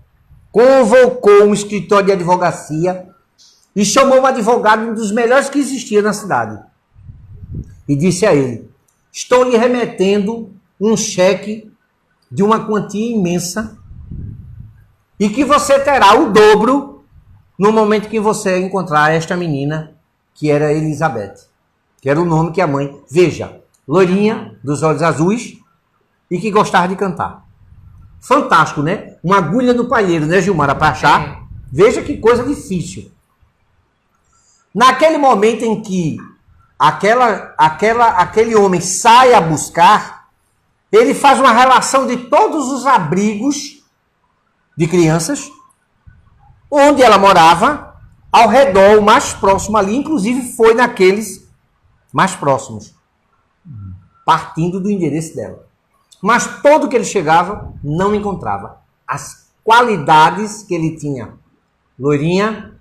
Convocou um escritório de advocacia e chamou um advogado, um dos melhores que existia na cidade. E disse a ele, estou lhe remetendo um cheque de uma quantia imensa e que você terá o dobro no momento que você encontrar esta menina, que era Elizabeth, que era o nome que a mãe, veja, loirinha, dos olhos azuis e que gostava de cantar. Fantástico, né? Uma agulha no palheiro, né, Gilmara, para achar. Veja que coisa difícil. Naquele momento em que aquele homem sai a buscar, ele faz uma relação de todos os abrigos de crianças, onde ela morava, ao redor, o mais próximo ali, inclusive foi naqueles mais próximos, partindo do endereço dela. Mas todo que ele chegava, não encontrava as qualidades que ele tinha. Loirinha,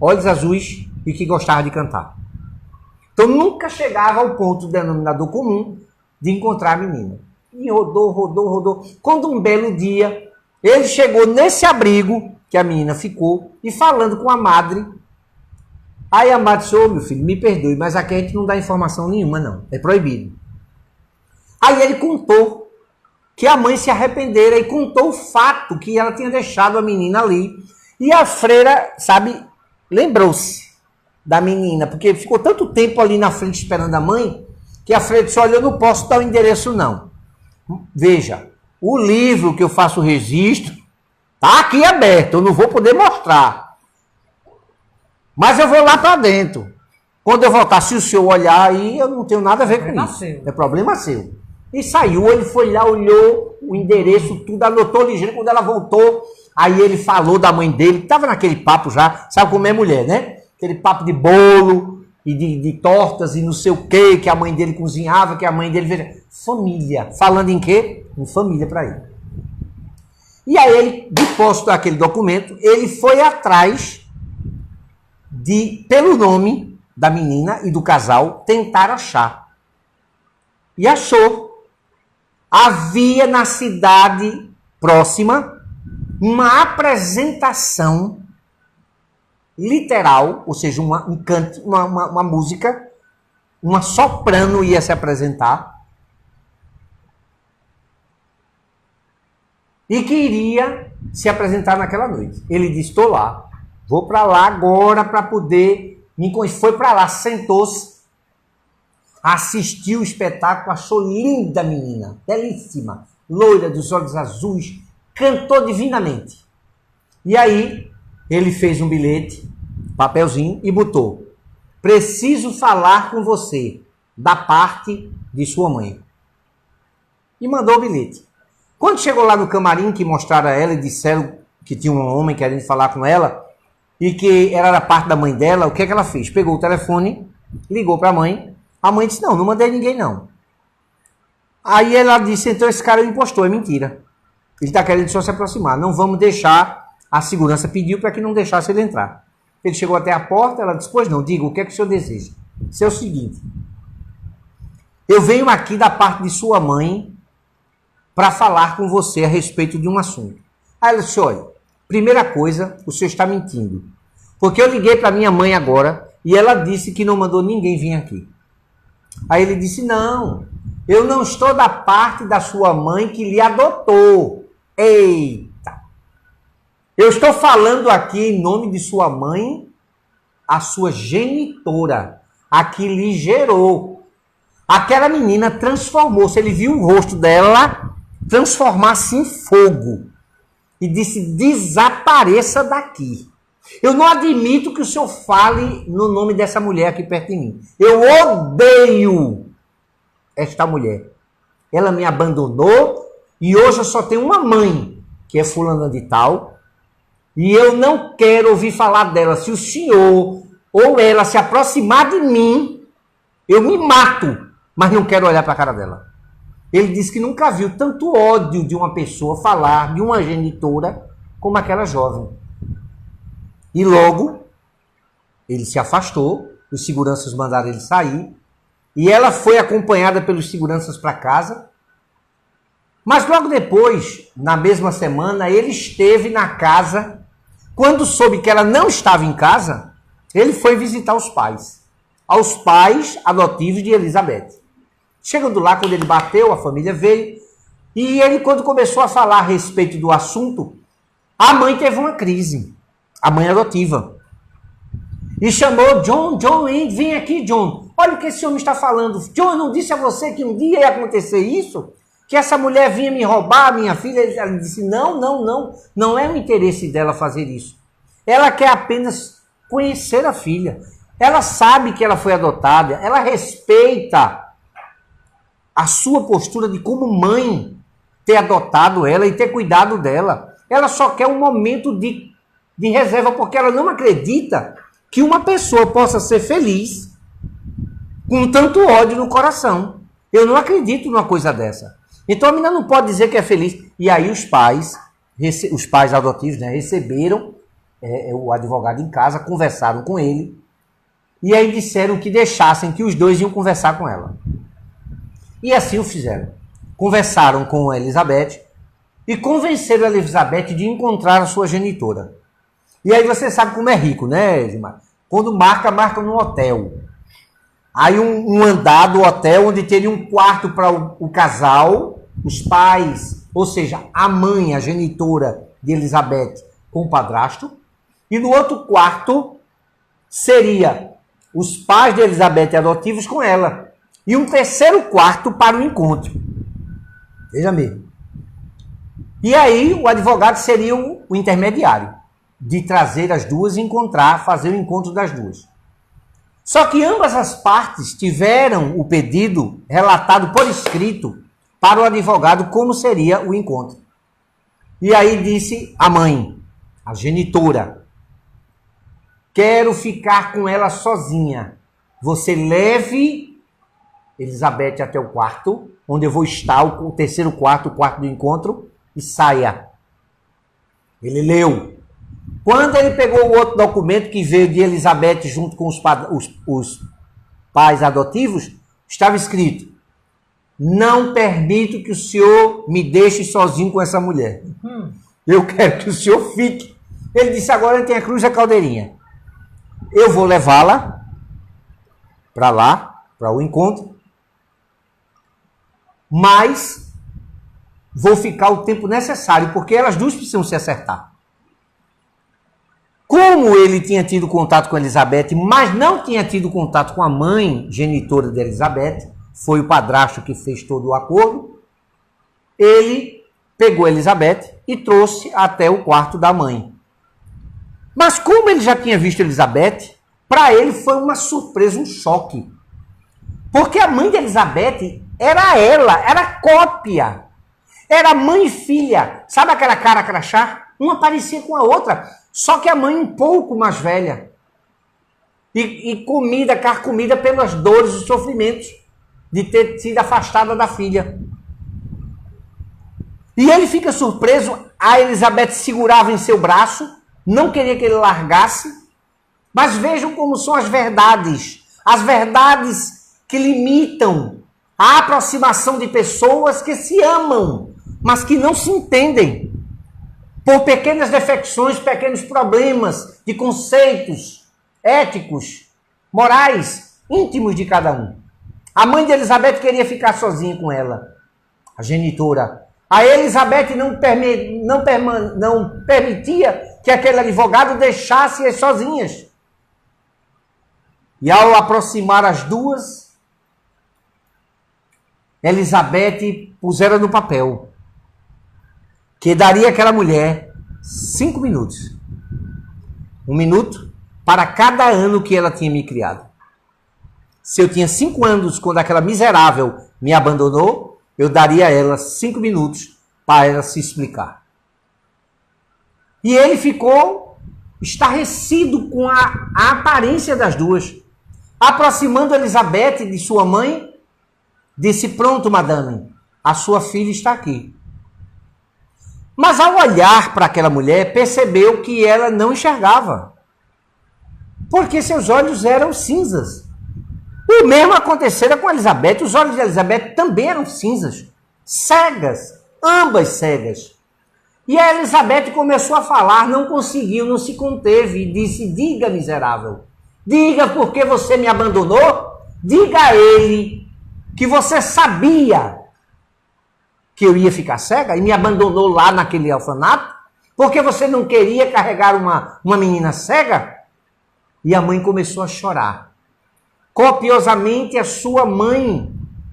olhos azuis e que gostava de cantar. Então nunca chegava ao ponto do denominador comum de encontrar a menina. E rodou. Quando um belo dia, ele chegou nesse abrigo que a menina ficou e falando com a madre. Aí a madre disse, meu filho, me perdoe, mas aqui a gente não dá informação nenhuma, não. É proibido. Aí ele contou que a mãe se arrependera e contou o fato que ela tinha deixado a menina ali. E a freira, sabe, lembrou-se da menina, porque ficou tanto tempo ali na frente esperando a mãe, que a freira disse, olha, eu não posso dar o endereço não. Veja, o livro que eu faço o registro está aqui aberto, eu não vou poder mostrar. Mas eu vou lá para dentro. Quando eu voltar, se o senhor olhar aí, eu não tenho nada a ver com isso. É problema seu. E saiu, ele foi lá, olhou o endereço, tudo, anotou ligeiro. Quando ela voltou, aí ele falou da mãe dele, que estava naquele papo já, sabe como é mulher, né? Aquele papo de bolo e de tortas e não sei o quê, que a mãe dele cozinhava, que a mãe dele... Veja, família. Falando em quê? Em família para ele. E aí ele, de posse daquele documento, ele foi atrás de, pelo nome da menina e do casal, tentar achar. E achou. Havia na cidade próxima uma apresentação literal, ou seja, um canto, uma música, uma soprano ia se apresentar e que iria se apresentar naquela noite. Ele disse, estou lá, vou para lá agora para poder me conhecer. Foi para lá, sentou-se, assistiu o espetáculo, achou linda a menina, belíssima, loira, dos olhos azuis, cantou divinamente. E aí, ele fez um bilhete, papelzinho, e botou, preciso falar com você, da parte de sua mãe. E mandou o bilhete. Quando chegou lá no camarim, que mostraram a ela e disseram que tinha um homem querendo falar com ela, e que era da parte da mãe dela, o que é que ela fez? Pegou o telefone, ligou para a mãe disse, não mandei ninguém não. Aí ela disse, então esse cara é um impostor, é mentira. Ele está querendo só se aproximar. Não vamos deixar, a segurança pediu para que não deixasse ele entrar. Ele chegou até a porta, ela disse, pois não, diga, o que é que o senhor deseja? Isso é o seguinte, eu venho aqui da parte de sua mãe para falar com você a respeito de um assunto. Aí ela disse, olha, primeira coisa, o senhor está mentindo. Porque eu liguei para minha mãe agora e ela disse que não mandou ninguém vir aqui. Aí ele disse, não, eu não estou da parte da sua mãe que lhe adotou. Eita! Eu estou falando aqui em nome de sua mãe, a sua genitora, a que lhe gerou. Aquela menina transformou-se, ele viu o rosto dela transformar-se em fogo. E disse, desapareça daqui. Eu não admito que o senhor fale no nome dessa mulher aqui perto de mim. Eu odeio esta mulher. Ela me abandonou e hoje eu só tenho uma mãe, que é fulana de tal, e eu não quero ouvir falar dela. Se o senhor ou ela se aproximar de mim, eu me mato, mas não quero olhar para a cara dela. Ele disse que nunca viu tanto ódio de uma pessoa falar de uma genitora como aquela jovem. E logo, ele se afastou, os seguranças mandaram ele sair, e ela foi acompanhada pelos seguranças para casa. Mas logo depois, na mesma semana, ele esteve na casa. Quando soube que ela não estava em casa, ele foi visitar os pais, aos pais adotivos de Elizabeth. Chegando lá, quando ele bateu, a família veio, e ele, quando começou a falar a respeito do assunto, a mãe teve uma crise, a mãe adotiva, e chamou John, vem aqui, John, olha o que esse homem está falando. John, eu não disse a você que um dia ia acontecer isso? Que essa mulher vinha me roubar, minha filha? Ela disse, não é o interesse dela fazer isso. Ela quer apenas conhecer a filha. Ela sabe que ela foi adotada, ela respeita a sua postura de como mãe ter adotado ela e ter cuidado dela. Ela só quer um momento de reserva, porque ela não acredita que uma pessoa possa ser feliz com tanto ódio no coração. Eu não acredito numa coisa dessa. Então a menina não pode dizer que é feliz. E aí os pais adotivos, né, receberam o advogado em casa, conversaram com ele, e aí disseram que deixassem, que os dois iam conversar com ela. E assim o fizeram. Conversaram com a Elizabeth e convenceram a Elizabeth de encontrar a sua genitora. E aí você sabe como é rico, né, Edmar? Quando marca no hotel. Aí um andar do hotel onde teria um quarto para o casal, os pais, ou seja, a mãe, a genitora de Elizabeth com o padrasto. E no outro quarto seria os pais de Elizabeth adotivos com ela. E um terceiro quarto para o encontro. Veja mesmo. E aí o advogado seria o intermediário de trazer as duas e fazer o encontro das duas. Só que ambas as partes tiveram o pedido relatado por escrito para o advogado como seria o encontro. E aí disse a mãe, a genitora, quero ficar com ela sozinha. Você leve Elizabeth até o quarto, onde eu vou estar, o terceiro quarto, o quarto do encontro, e saia. Ele leu. Quando ele pegou o outro documento que veio de Elizabeth junto com os pais adotivos, estava escrito, não permito que o senhor me deixe sozinho com essa mulher. Eu quero que o senhor fique. Ele disse, agora tem a Cruz da Caldeirinha. Eu vou levá-la para lá, para o encontro, mas vou ficar o tempo necessário, porque elas duas precisam se acertar. Como ele tinha tido contato com Elizabeth, mas não tinha tido contato com a mãe genitora de Elizabeth, foi o padrasto que fez todo o acordo, ele pegou Elizabeth e trouxe até o quarto da mãe. Mas como ele já tinha visto Elizabeth, para ele foi uma surpresa, um choque. Porque a mãe de Elizabeth era ela, era cópia. Era mãe e filha. Sabe aquela cara crachá? Uma parecia com a outra, só que a mãe um pouco mais velha. E carcomida pelas dores e sofrimentos de ter sido afastada da filha. E ele fica surpreso, a Elizabeth segurava em seu braço, não queria que ele largasse, mas vejam como são as verdades que limitam a aproximação de pessoas que se amam, mas que não se entendem, por pequenas defecções, pequenos problemas de conceitos éticos, morais, íntimos de cada um. A mãe de Elizabeth queria ficar sozinha com ela, a genitora. A Elizabeth não permitia que aquele advogado deixasse-as sozinhas. E ao aproximar as duas, Elizabeth pusera no papel que daria àquela mulher 5 minutos. 1 minuto para cada ano que ela tinha me criado. Se eu tinha 5 anos quando aquela miserável me abandonou, eu daria a ela 5 minutos para ela se explicar. E ele ficou estarrecido com a aparência das duas. Aproximando Elizabeth de sua mãe, disse: pronto, madame, a sua filha está aqui. Mas ao olhar para aquela mulher, percebeu que ela não enxergava, porque seus olhos eram cinzas. O mesmo acontecera com Elizabeth. Os olhos de Elizabeth também eram cinzas, cegas, ambas cegas. E a Elizabeth começou a falar, não conseguiu, não se conteve e disse: diga, miserável, diga por que você me abandonou, diga a ele que você sabia que eu ia ficar cega e me abandonou lá naquele orfanato, porque você não queria carregar uma menina cega. E a mãe começou a chorar. Copiosamente, a sua mãe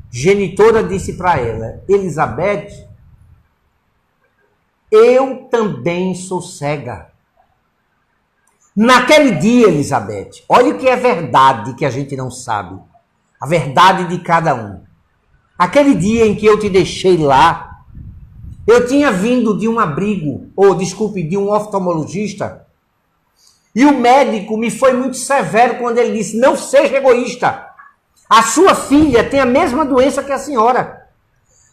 genitora disse para ela: Elizabeth, eu também sou cega. Naquele dia, Elizabeth, olha o que é verdade que a gente não sabe. A verdade de cada um. Aquele dia em que eu te deixei lá, eu tinha vindo de um abrigo, de um oftalmologista, e o médico me foi muito severo quando ele disse: não seja egoísta. A sua filha tem a mesma doença que a senhora.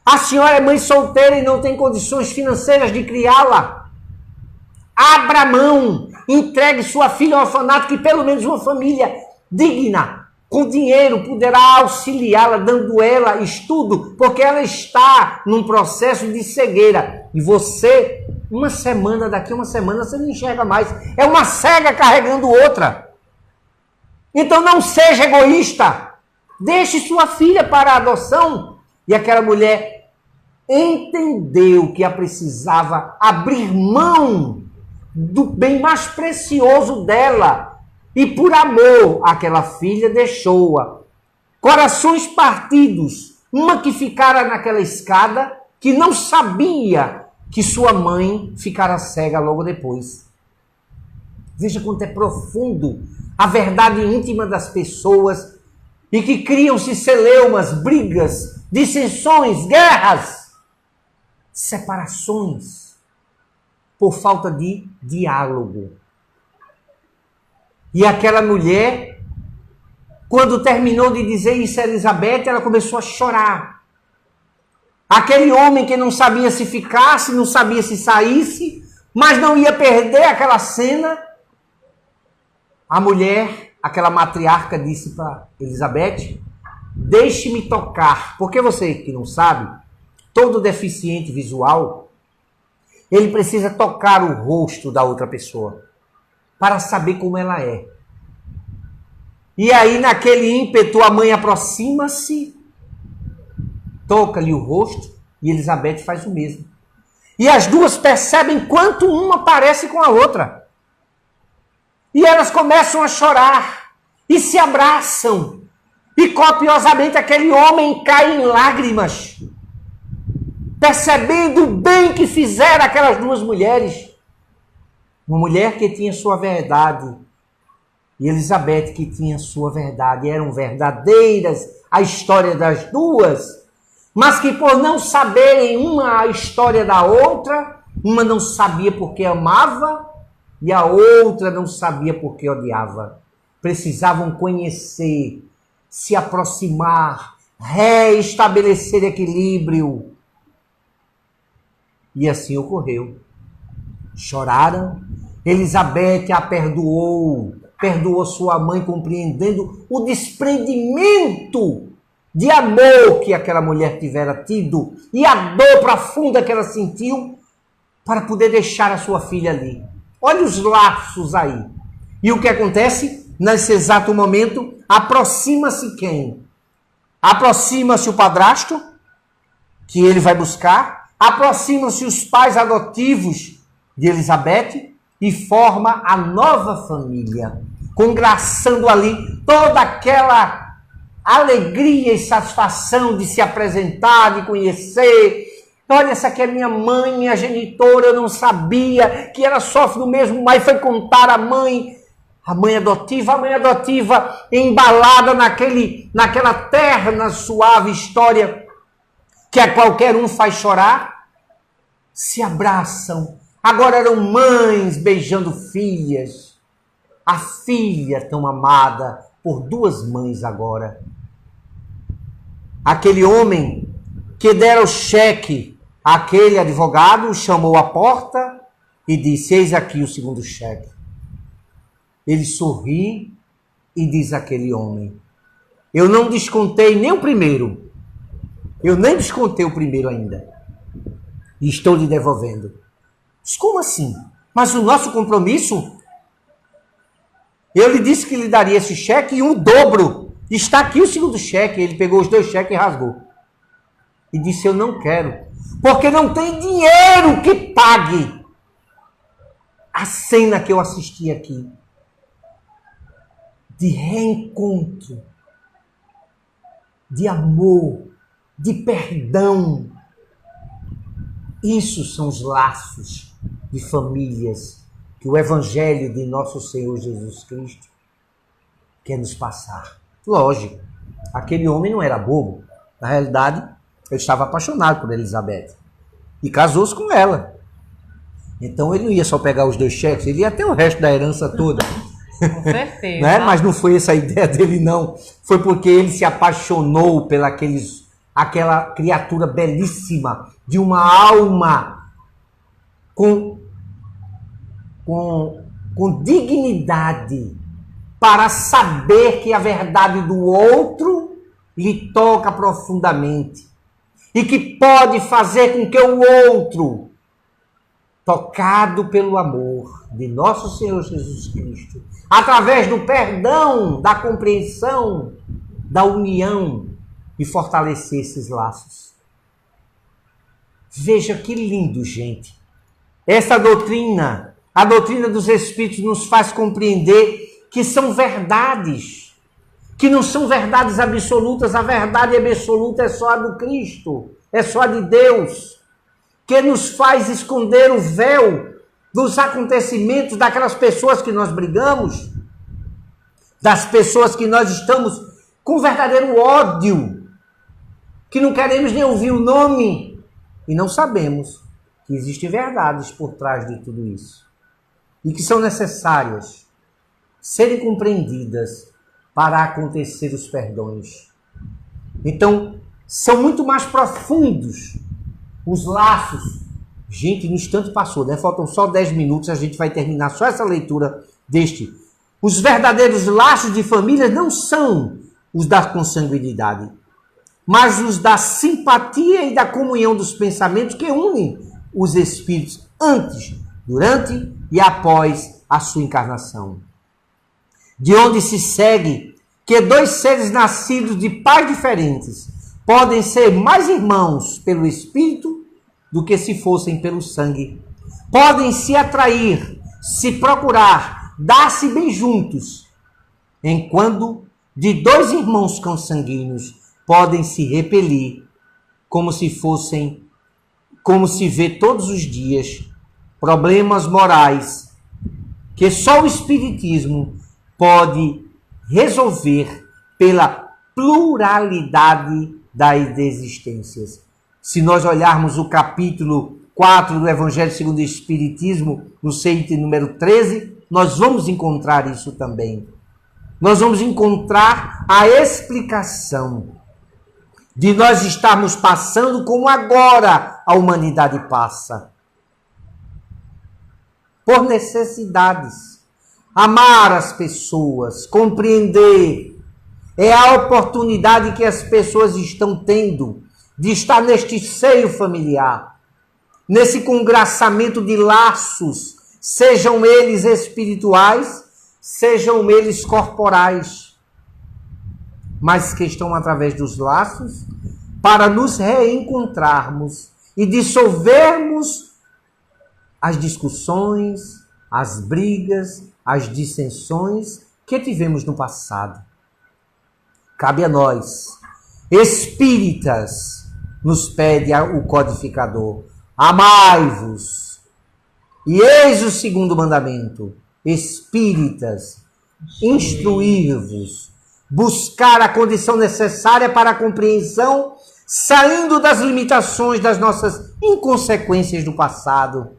A senhora é mãe solteira e não tem condições financeiras de criá-la. Abra mão, entregue sua filha ao orfanato, que pelo menos uma família digna, com dinheiro, poderá auxiliá-la, dando ela estudo, porque ela está num processo de cegueira. E você, daqui a uma semana, você não enxerga mais. É uma cega carregando outra. Então não seja egoísta. Deixe sua filha para a adoção. E aquela mulher entendeu que ela precisava abrir mão do bem mais precioso dela. E por amor àquela filha, deixou-a. Corações partidos. Uma que ficara naquela escada, que não sabia que sua mãe ficara cega logo depois. Veja quanto é profundo a verdade íntima das pessoas e que criam-se celeumas, brigas, dissensões, guerras, separações por falta de diálogo. E aquela mulher, quando terminou de dizer isso a Elizabeth, ela começou a chorar. Aquele homem que não sabia se ficasse, não sabia se saísse, mas não ia perder aquela cena. A mulher, aquela matriarca, disse para Elizabeth: deixe-me tocar. Porque você que não sabe, todo deficiente visual, ele precisa tocar o rosto da outra pessoa para saber como ela é. E aí, naquele ímpeto, a mãe aproxima-se, toca-lhe o rosto, e Elizabeth faz o mesmo. E as duas percebem quanto uma parece com a outra. E elas começam a chorar, e se abraçam, e copiosamente aquele homem cai em lágrimas, percebendo o bem que fizeram aquelas duas mulheres. Uma mulher que tinha sua verdade e Elizabeth que tinha sua verdade. Eram verdadeiras a história das duas, mas que por não saberem uma a história da outra, uma não sabia porque amava e a outra não sabia porque odiava. Precisavam conhecer, se aproximar, reestabelecer equilíbrio. E assim ocorreu. Choraram. Elizabeth a perdoou sua mãe, compreendendo o desprendimento de amor que aquela mulher tivera tido e a dor profunda que ela sentiu para poder deixar a sua filha ali. Olha os laços aí. E o que acontece? Nesse exato momento, aproxima-se quem? Aproxima-se o padrasto, que ele vai buscar, aproximam-se os pais adotivos de Elizabeth e forma a nova família, congraçando ali toda aquela alegria e satisfação de se apresentar, de conhecer. Olha, essa aqui é minha mãe, minha genitora, eu não sabia que ela sofre do mesmo mal, e foi contar à mãe. A mãe adotiva embalada naquela terna, suave história que a qualquer um faz chorar, se abraçam. Agora eram mães beijando filhas. A filha tão amada por duas mães agora. Aquele homem que dera o cheque àquele advogado, o chamou à porta e disse: eis aqui o segundo cheque. Ele sorri e diz àquele homem: eu não descontei nem o primeiro. Eu nem descontei o primeiro ainda. E estou lhe devolvendo. Mas como assim? Mas o nosso compromisso? Eu lhe disse que lhe daria esse cheque e um dobro. Está aqui o segundo cheque. Ele pegou os dois cheques e rasgou. E disse: eu não quero. Porque não tem dinheiro que pague a cena que eu assisti aqui. De reencontro, de amor, de perdão. Isso são os laços de famílias que o Evangelho de nosso Senhor Jesus Cristo quer nos passar. Lógico, aquele homem não era bobo. Na realidade, ele estava apaixonado por Elizabeth e casou-se com ela. Então ele não ia só pegar os dois cheques, ele ia ter o resto da herança toda. Com certeza. Né? Mas não foi essa a ideia dele, não. Foi porque ele se apaixonou aquela criatura belíssima, de uma alma com dignidade, para saber que a verdade do outro lhe toca profundamente e que pode fazer com que o outro, tocado pelo amor de nosso Senhor Jesus Cristo, através do perdão, da compreensão, da união, e fortalecer esses laços. Veja que lindo, gente. Essa doutrina, a doutrina dos Espíritos, nos faz compreender que são verdades, que não são verdades absolutas. A verdade absoluta é só a do Cristo, é só a de Deus, que nos faz esconder o véu dos acontecimentos daquelas pessoas que nós brigamos, das pessoas que nós estamos com verdadeiro ódio, que não queremos nem ouvir o nome e não sabemos que existem verdades por trás de tudo isso e que são necessárias serem compreendidas para acontecer os perdões. Então, são muito mais profundos os laços. Gente, no instante passou, né? Faltam só 10 minutos, a gente vai terminar só essa leitura deste. Os verdadeiros laços de família não são os da consanguinidade, mas os da simpatia e da comunhão dos pensamentos que unem os espíritos antes, durante e após a sua encarnação. De onde se segue que dois seres nascidos de pais diferentes podem ser mais irmãos pelo espírito do que se fossem pelo sangue. Podem se atrair, se procurar, dar-se bem juntos, enquanto de dois irmãos consanguíneos podem se repelir, como se vê todos os dias, problemas morais que só o Espiritismo pode resolver pela pluralidade das existências. Se nós olharmos o capítulo 4 do Evangelho segundo o Espiritismo, no item número 13, nós vamos encontrar isso também. Nós vamos encontrar a explicação de nós estarmos passando como agora a humanidade passa. Por necessidades. Amar as pessoas, compreender. É a oportunidade que as pessoas estão tendo de estar neste seio familiar, nesse congraçamento de laços, sejam eles espirituais, sejam eles corporais, mas que estão através dos laços para nos reencontrarmos e dissolvermos as discussões, as brigas, as dissensões que tivemos no passado. Cabe a nós, espíritas, nos pede o codificador, amai-vos. E eis o segundo mandamento, espíritas, instruir-vos, buscar a condição necessária para a compreensão, saindo das limitações das nossas inconsequências do passado.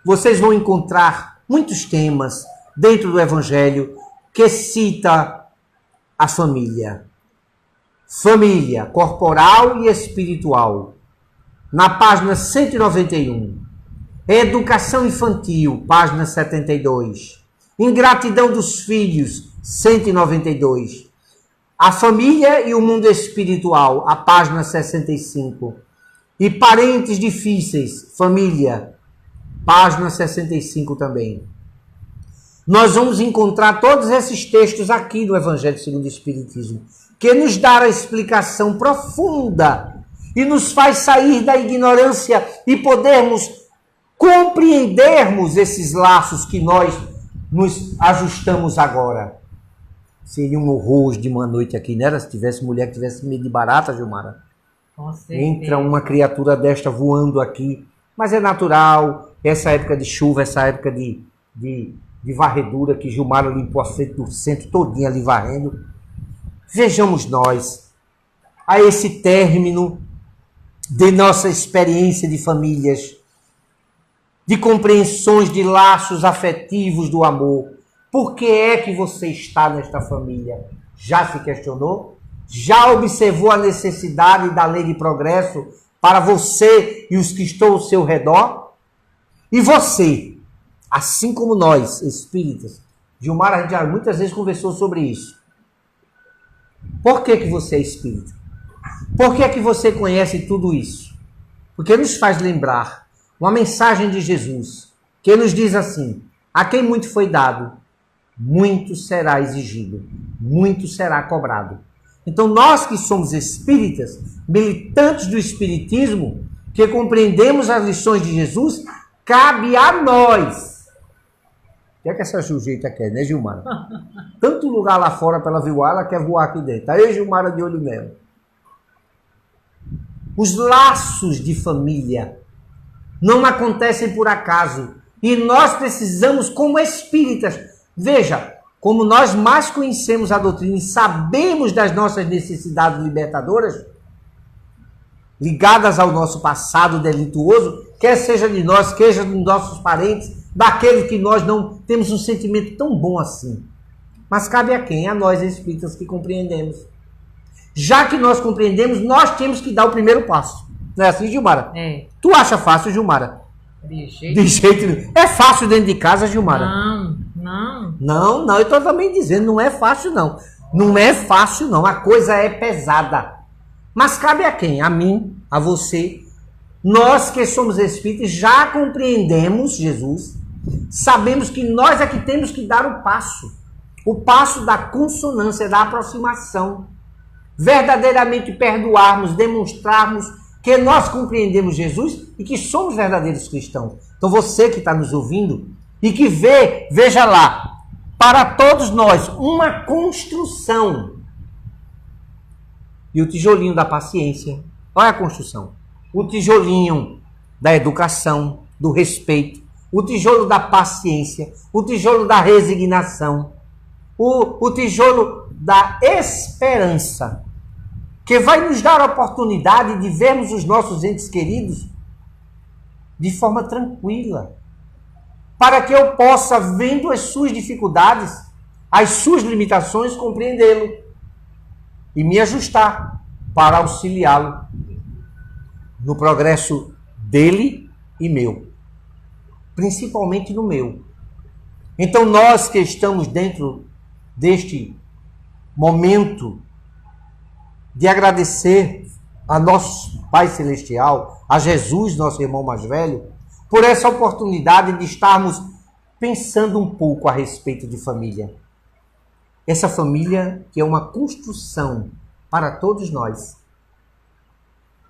Vocês vão encontrar muitos temas dentro do Evangelho que cita a família. Família corporal e espiritual. Na página 191. Educação infantil, página 72. Ingratidão dos filhos, 192. A família e o mundo espiritual, a página 65. E parentes difíceis, família, página 65 também. Nós vamos encontrar todos esses textos aqui do Evangelho segundo o Espiritismo, que nos dá a explicação profunda e nos faz sair da ignorância e podermos compreendermos esses laços que nós nos ajustamos agora. Seria um horror de uma noite aqui, não era? Se tivesse mulher que tivesse medo de barata, Gilmara. Entra uma criatura desta voando aqui. Mas é natural, essa época de chuva, essa época de varredura, que Gilmara limpou a frente do centro todinha ali varrendo. Vejamos nós, a esse término de nossa experiência de famílias, de compreensões de laços afetivos do amor. Por que é que você está nesta família? Já se questionou? Já observou a necessidade da lei de progresso para você e os que estão ao seu redor? E você, assim como nós, espíritas, Gilmar, a gente já muitas vezes conversou sobre isso. Por que você é espírita? Por que você conhece tudo isso? Porque nos faz lembrar uma mensagem de Jesus, que nos diz assim: a quem muito foi dado, muito será exigido, muito será cobrado. Então nós que somos espíritas, militantes do espiritismo, que compreendemos as lições de Jesus, cabe a nós. O que é que essa sujeita quer, né, Gilmara? Tanto lugar lá fora para ela voar, ela quer voar aqui dentro. Aí, Gilmara, de olho nela. Os laços de família não acontecem por acaso. E nós precisamos, como espíritas, veja, como nós mais conhecemos a doutrina e sabemos das nossas necessidades libertadoras, ligadas ao nosso passado delituoso, quer seja de nós, quer seja dos nossos parentes, daquele que nós não temos um sentimento tão bom assim. Mas cabe a quem? A nós espíritas que compreendemos. Já que nós compreendemos, nós temos que dar o primeiro passo. Não é assim, Gilmara? É. Tu acha fácil, Gilmara? De jeito nenhum. É fácil dentro de casa, Gilmara? Não, eu estou também dizendo, não é fácil não. Não é fácil não, a coisa é pesada. Mas cabe a quem? A mim, a você. Nós que somos espíritas já compreendemos Jesus, sabemos que nós é que temos que dar o passo da consonância, da aproximação. Verdadeiramente perdoarmos, demonstrarmos que nós compreendemos Jesus e que somos verdadeiros cristãos. Então você que está nos ouvindo e que veja lá, para todos nós, uma construção. E o tijolinho da paciência, olha a construção. O tijolinho da educação, do respeito, o tijolo da paciência, o tijolo da resignação, o tijolo da esperança, que vai nos dar a oportunidade de vermos os nossos entes queridos de forma tranquila, para que eu possa, vendo as suas dificuldades, as suas limitações, compreendê-lo e me ajustar. para auxiliá-lo no progresso dele e meu, principalmente no meu. Então nós que estamos dentro deste momento de agradecer a nosso Pai Celestial, a Jesus, nosso irmão mais velho, por essa oportunidade de estarmos pensando um pouco a respeito de família. Essa família que é uma construção para todos nós.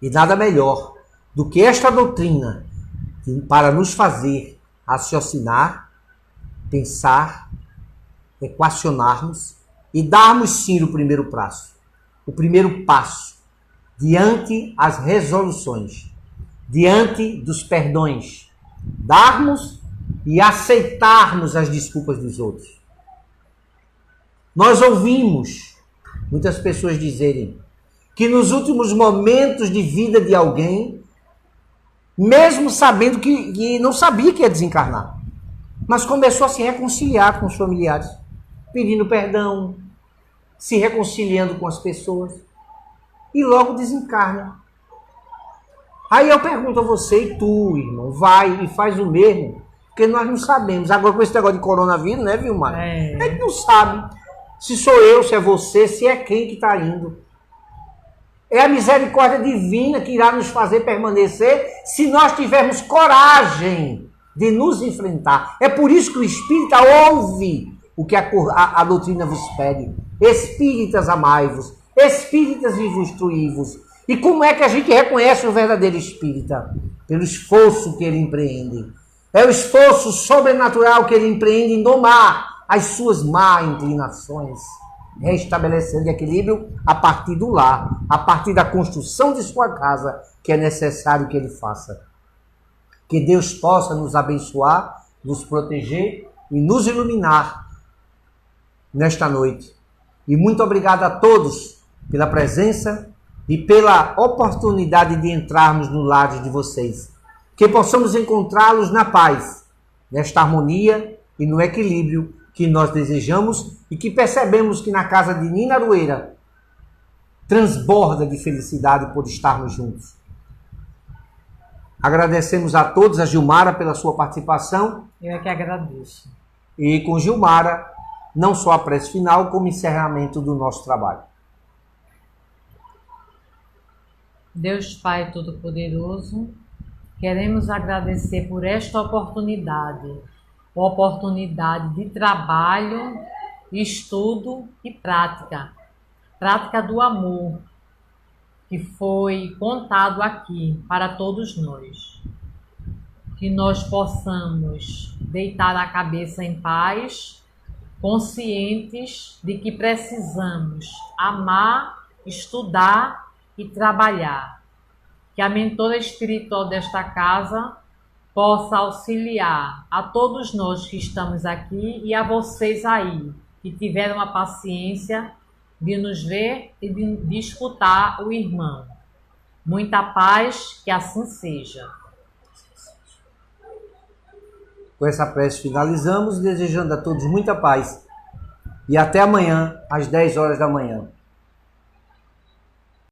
E nada melhor do que esta doutrina para nos fazer raciocinar, pensar, equacionarmos e darmos sim o primeiro passo diante as resoluções, diante dos perdões, darmos e aceitarmos as desculpas dos outros. Nós ouvimos muitas pessoas dizerem que nos últimos momentos de vida de alguém, mesmo sabendo que não sabia que ia desencarnar, mas começou a se reconciliar com os familiares, pedindo perdão, se reconciliando com as pessoas, e logo desencarna. Aí eu pergunto a você, e tu, irmão, vai e faz o mesmo, porque nós não sabemos. Agora com esse negócio de coronavírus, né, Vilmar? A gente não sabe se sou eu, se é você, se é quem que está indo. É a misericórdia divina que irá nos fazer permanecer se nós tivermos coragem de nos enfrentar. É por isso que o espírita ouve o que a doutrina vos pede. Espíritas, amai-vos. Espíritas, vos instruí-vos. E como é que a gente reconhece o verdadeiro espírita? Pelo esforço que ele empreende. É o esforço sobrenatural que ele empreende em domar as suas má inclinações, restabelecendo equilíbrio a partir do lar, a partir da construção de sua casa, que é necessário que ele faça. Que Deus possa nos abençoar, nos proteger e nos iluminar nesta noite. E muito obrigado a todos pela presença e pela oportunidade de entrarmos no lar de vocês. Que possamos encontrá-los na paz, nesta harmonia e no equilíbrio que nós desejamos e que percebemos que na casa de Nina Aroeira transborda de felicidade por estarmos juntos. Agradecemos a todos, a Gilmara pela sua participação. Eu é que agradeço. E com Gilmara, não só a prece final, como encerramento do nosso trabalho. Deus Pai Todo-Poderoso, queremos agradecer por esta oportunidade de trabalho, estudo e prática do amor, que foi contado aqui para todos nós. Que nós possamos deitar a cabeça em paz, conscientes de que precisamos amar, estudar e trabalhar. Que a mentora espiritual desta casa possa auxiliar a todos nós que estamos aqui e a vocês aí, que tiveram a paciência de nos ver e de escutar o irmão. Muita paz, que assim seja. Com essa prece finalizamos, desejando a todos muita paz. E até amanhã, às 10 horas da manhã.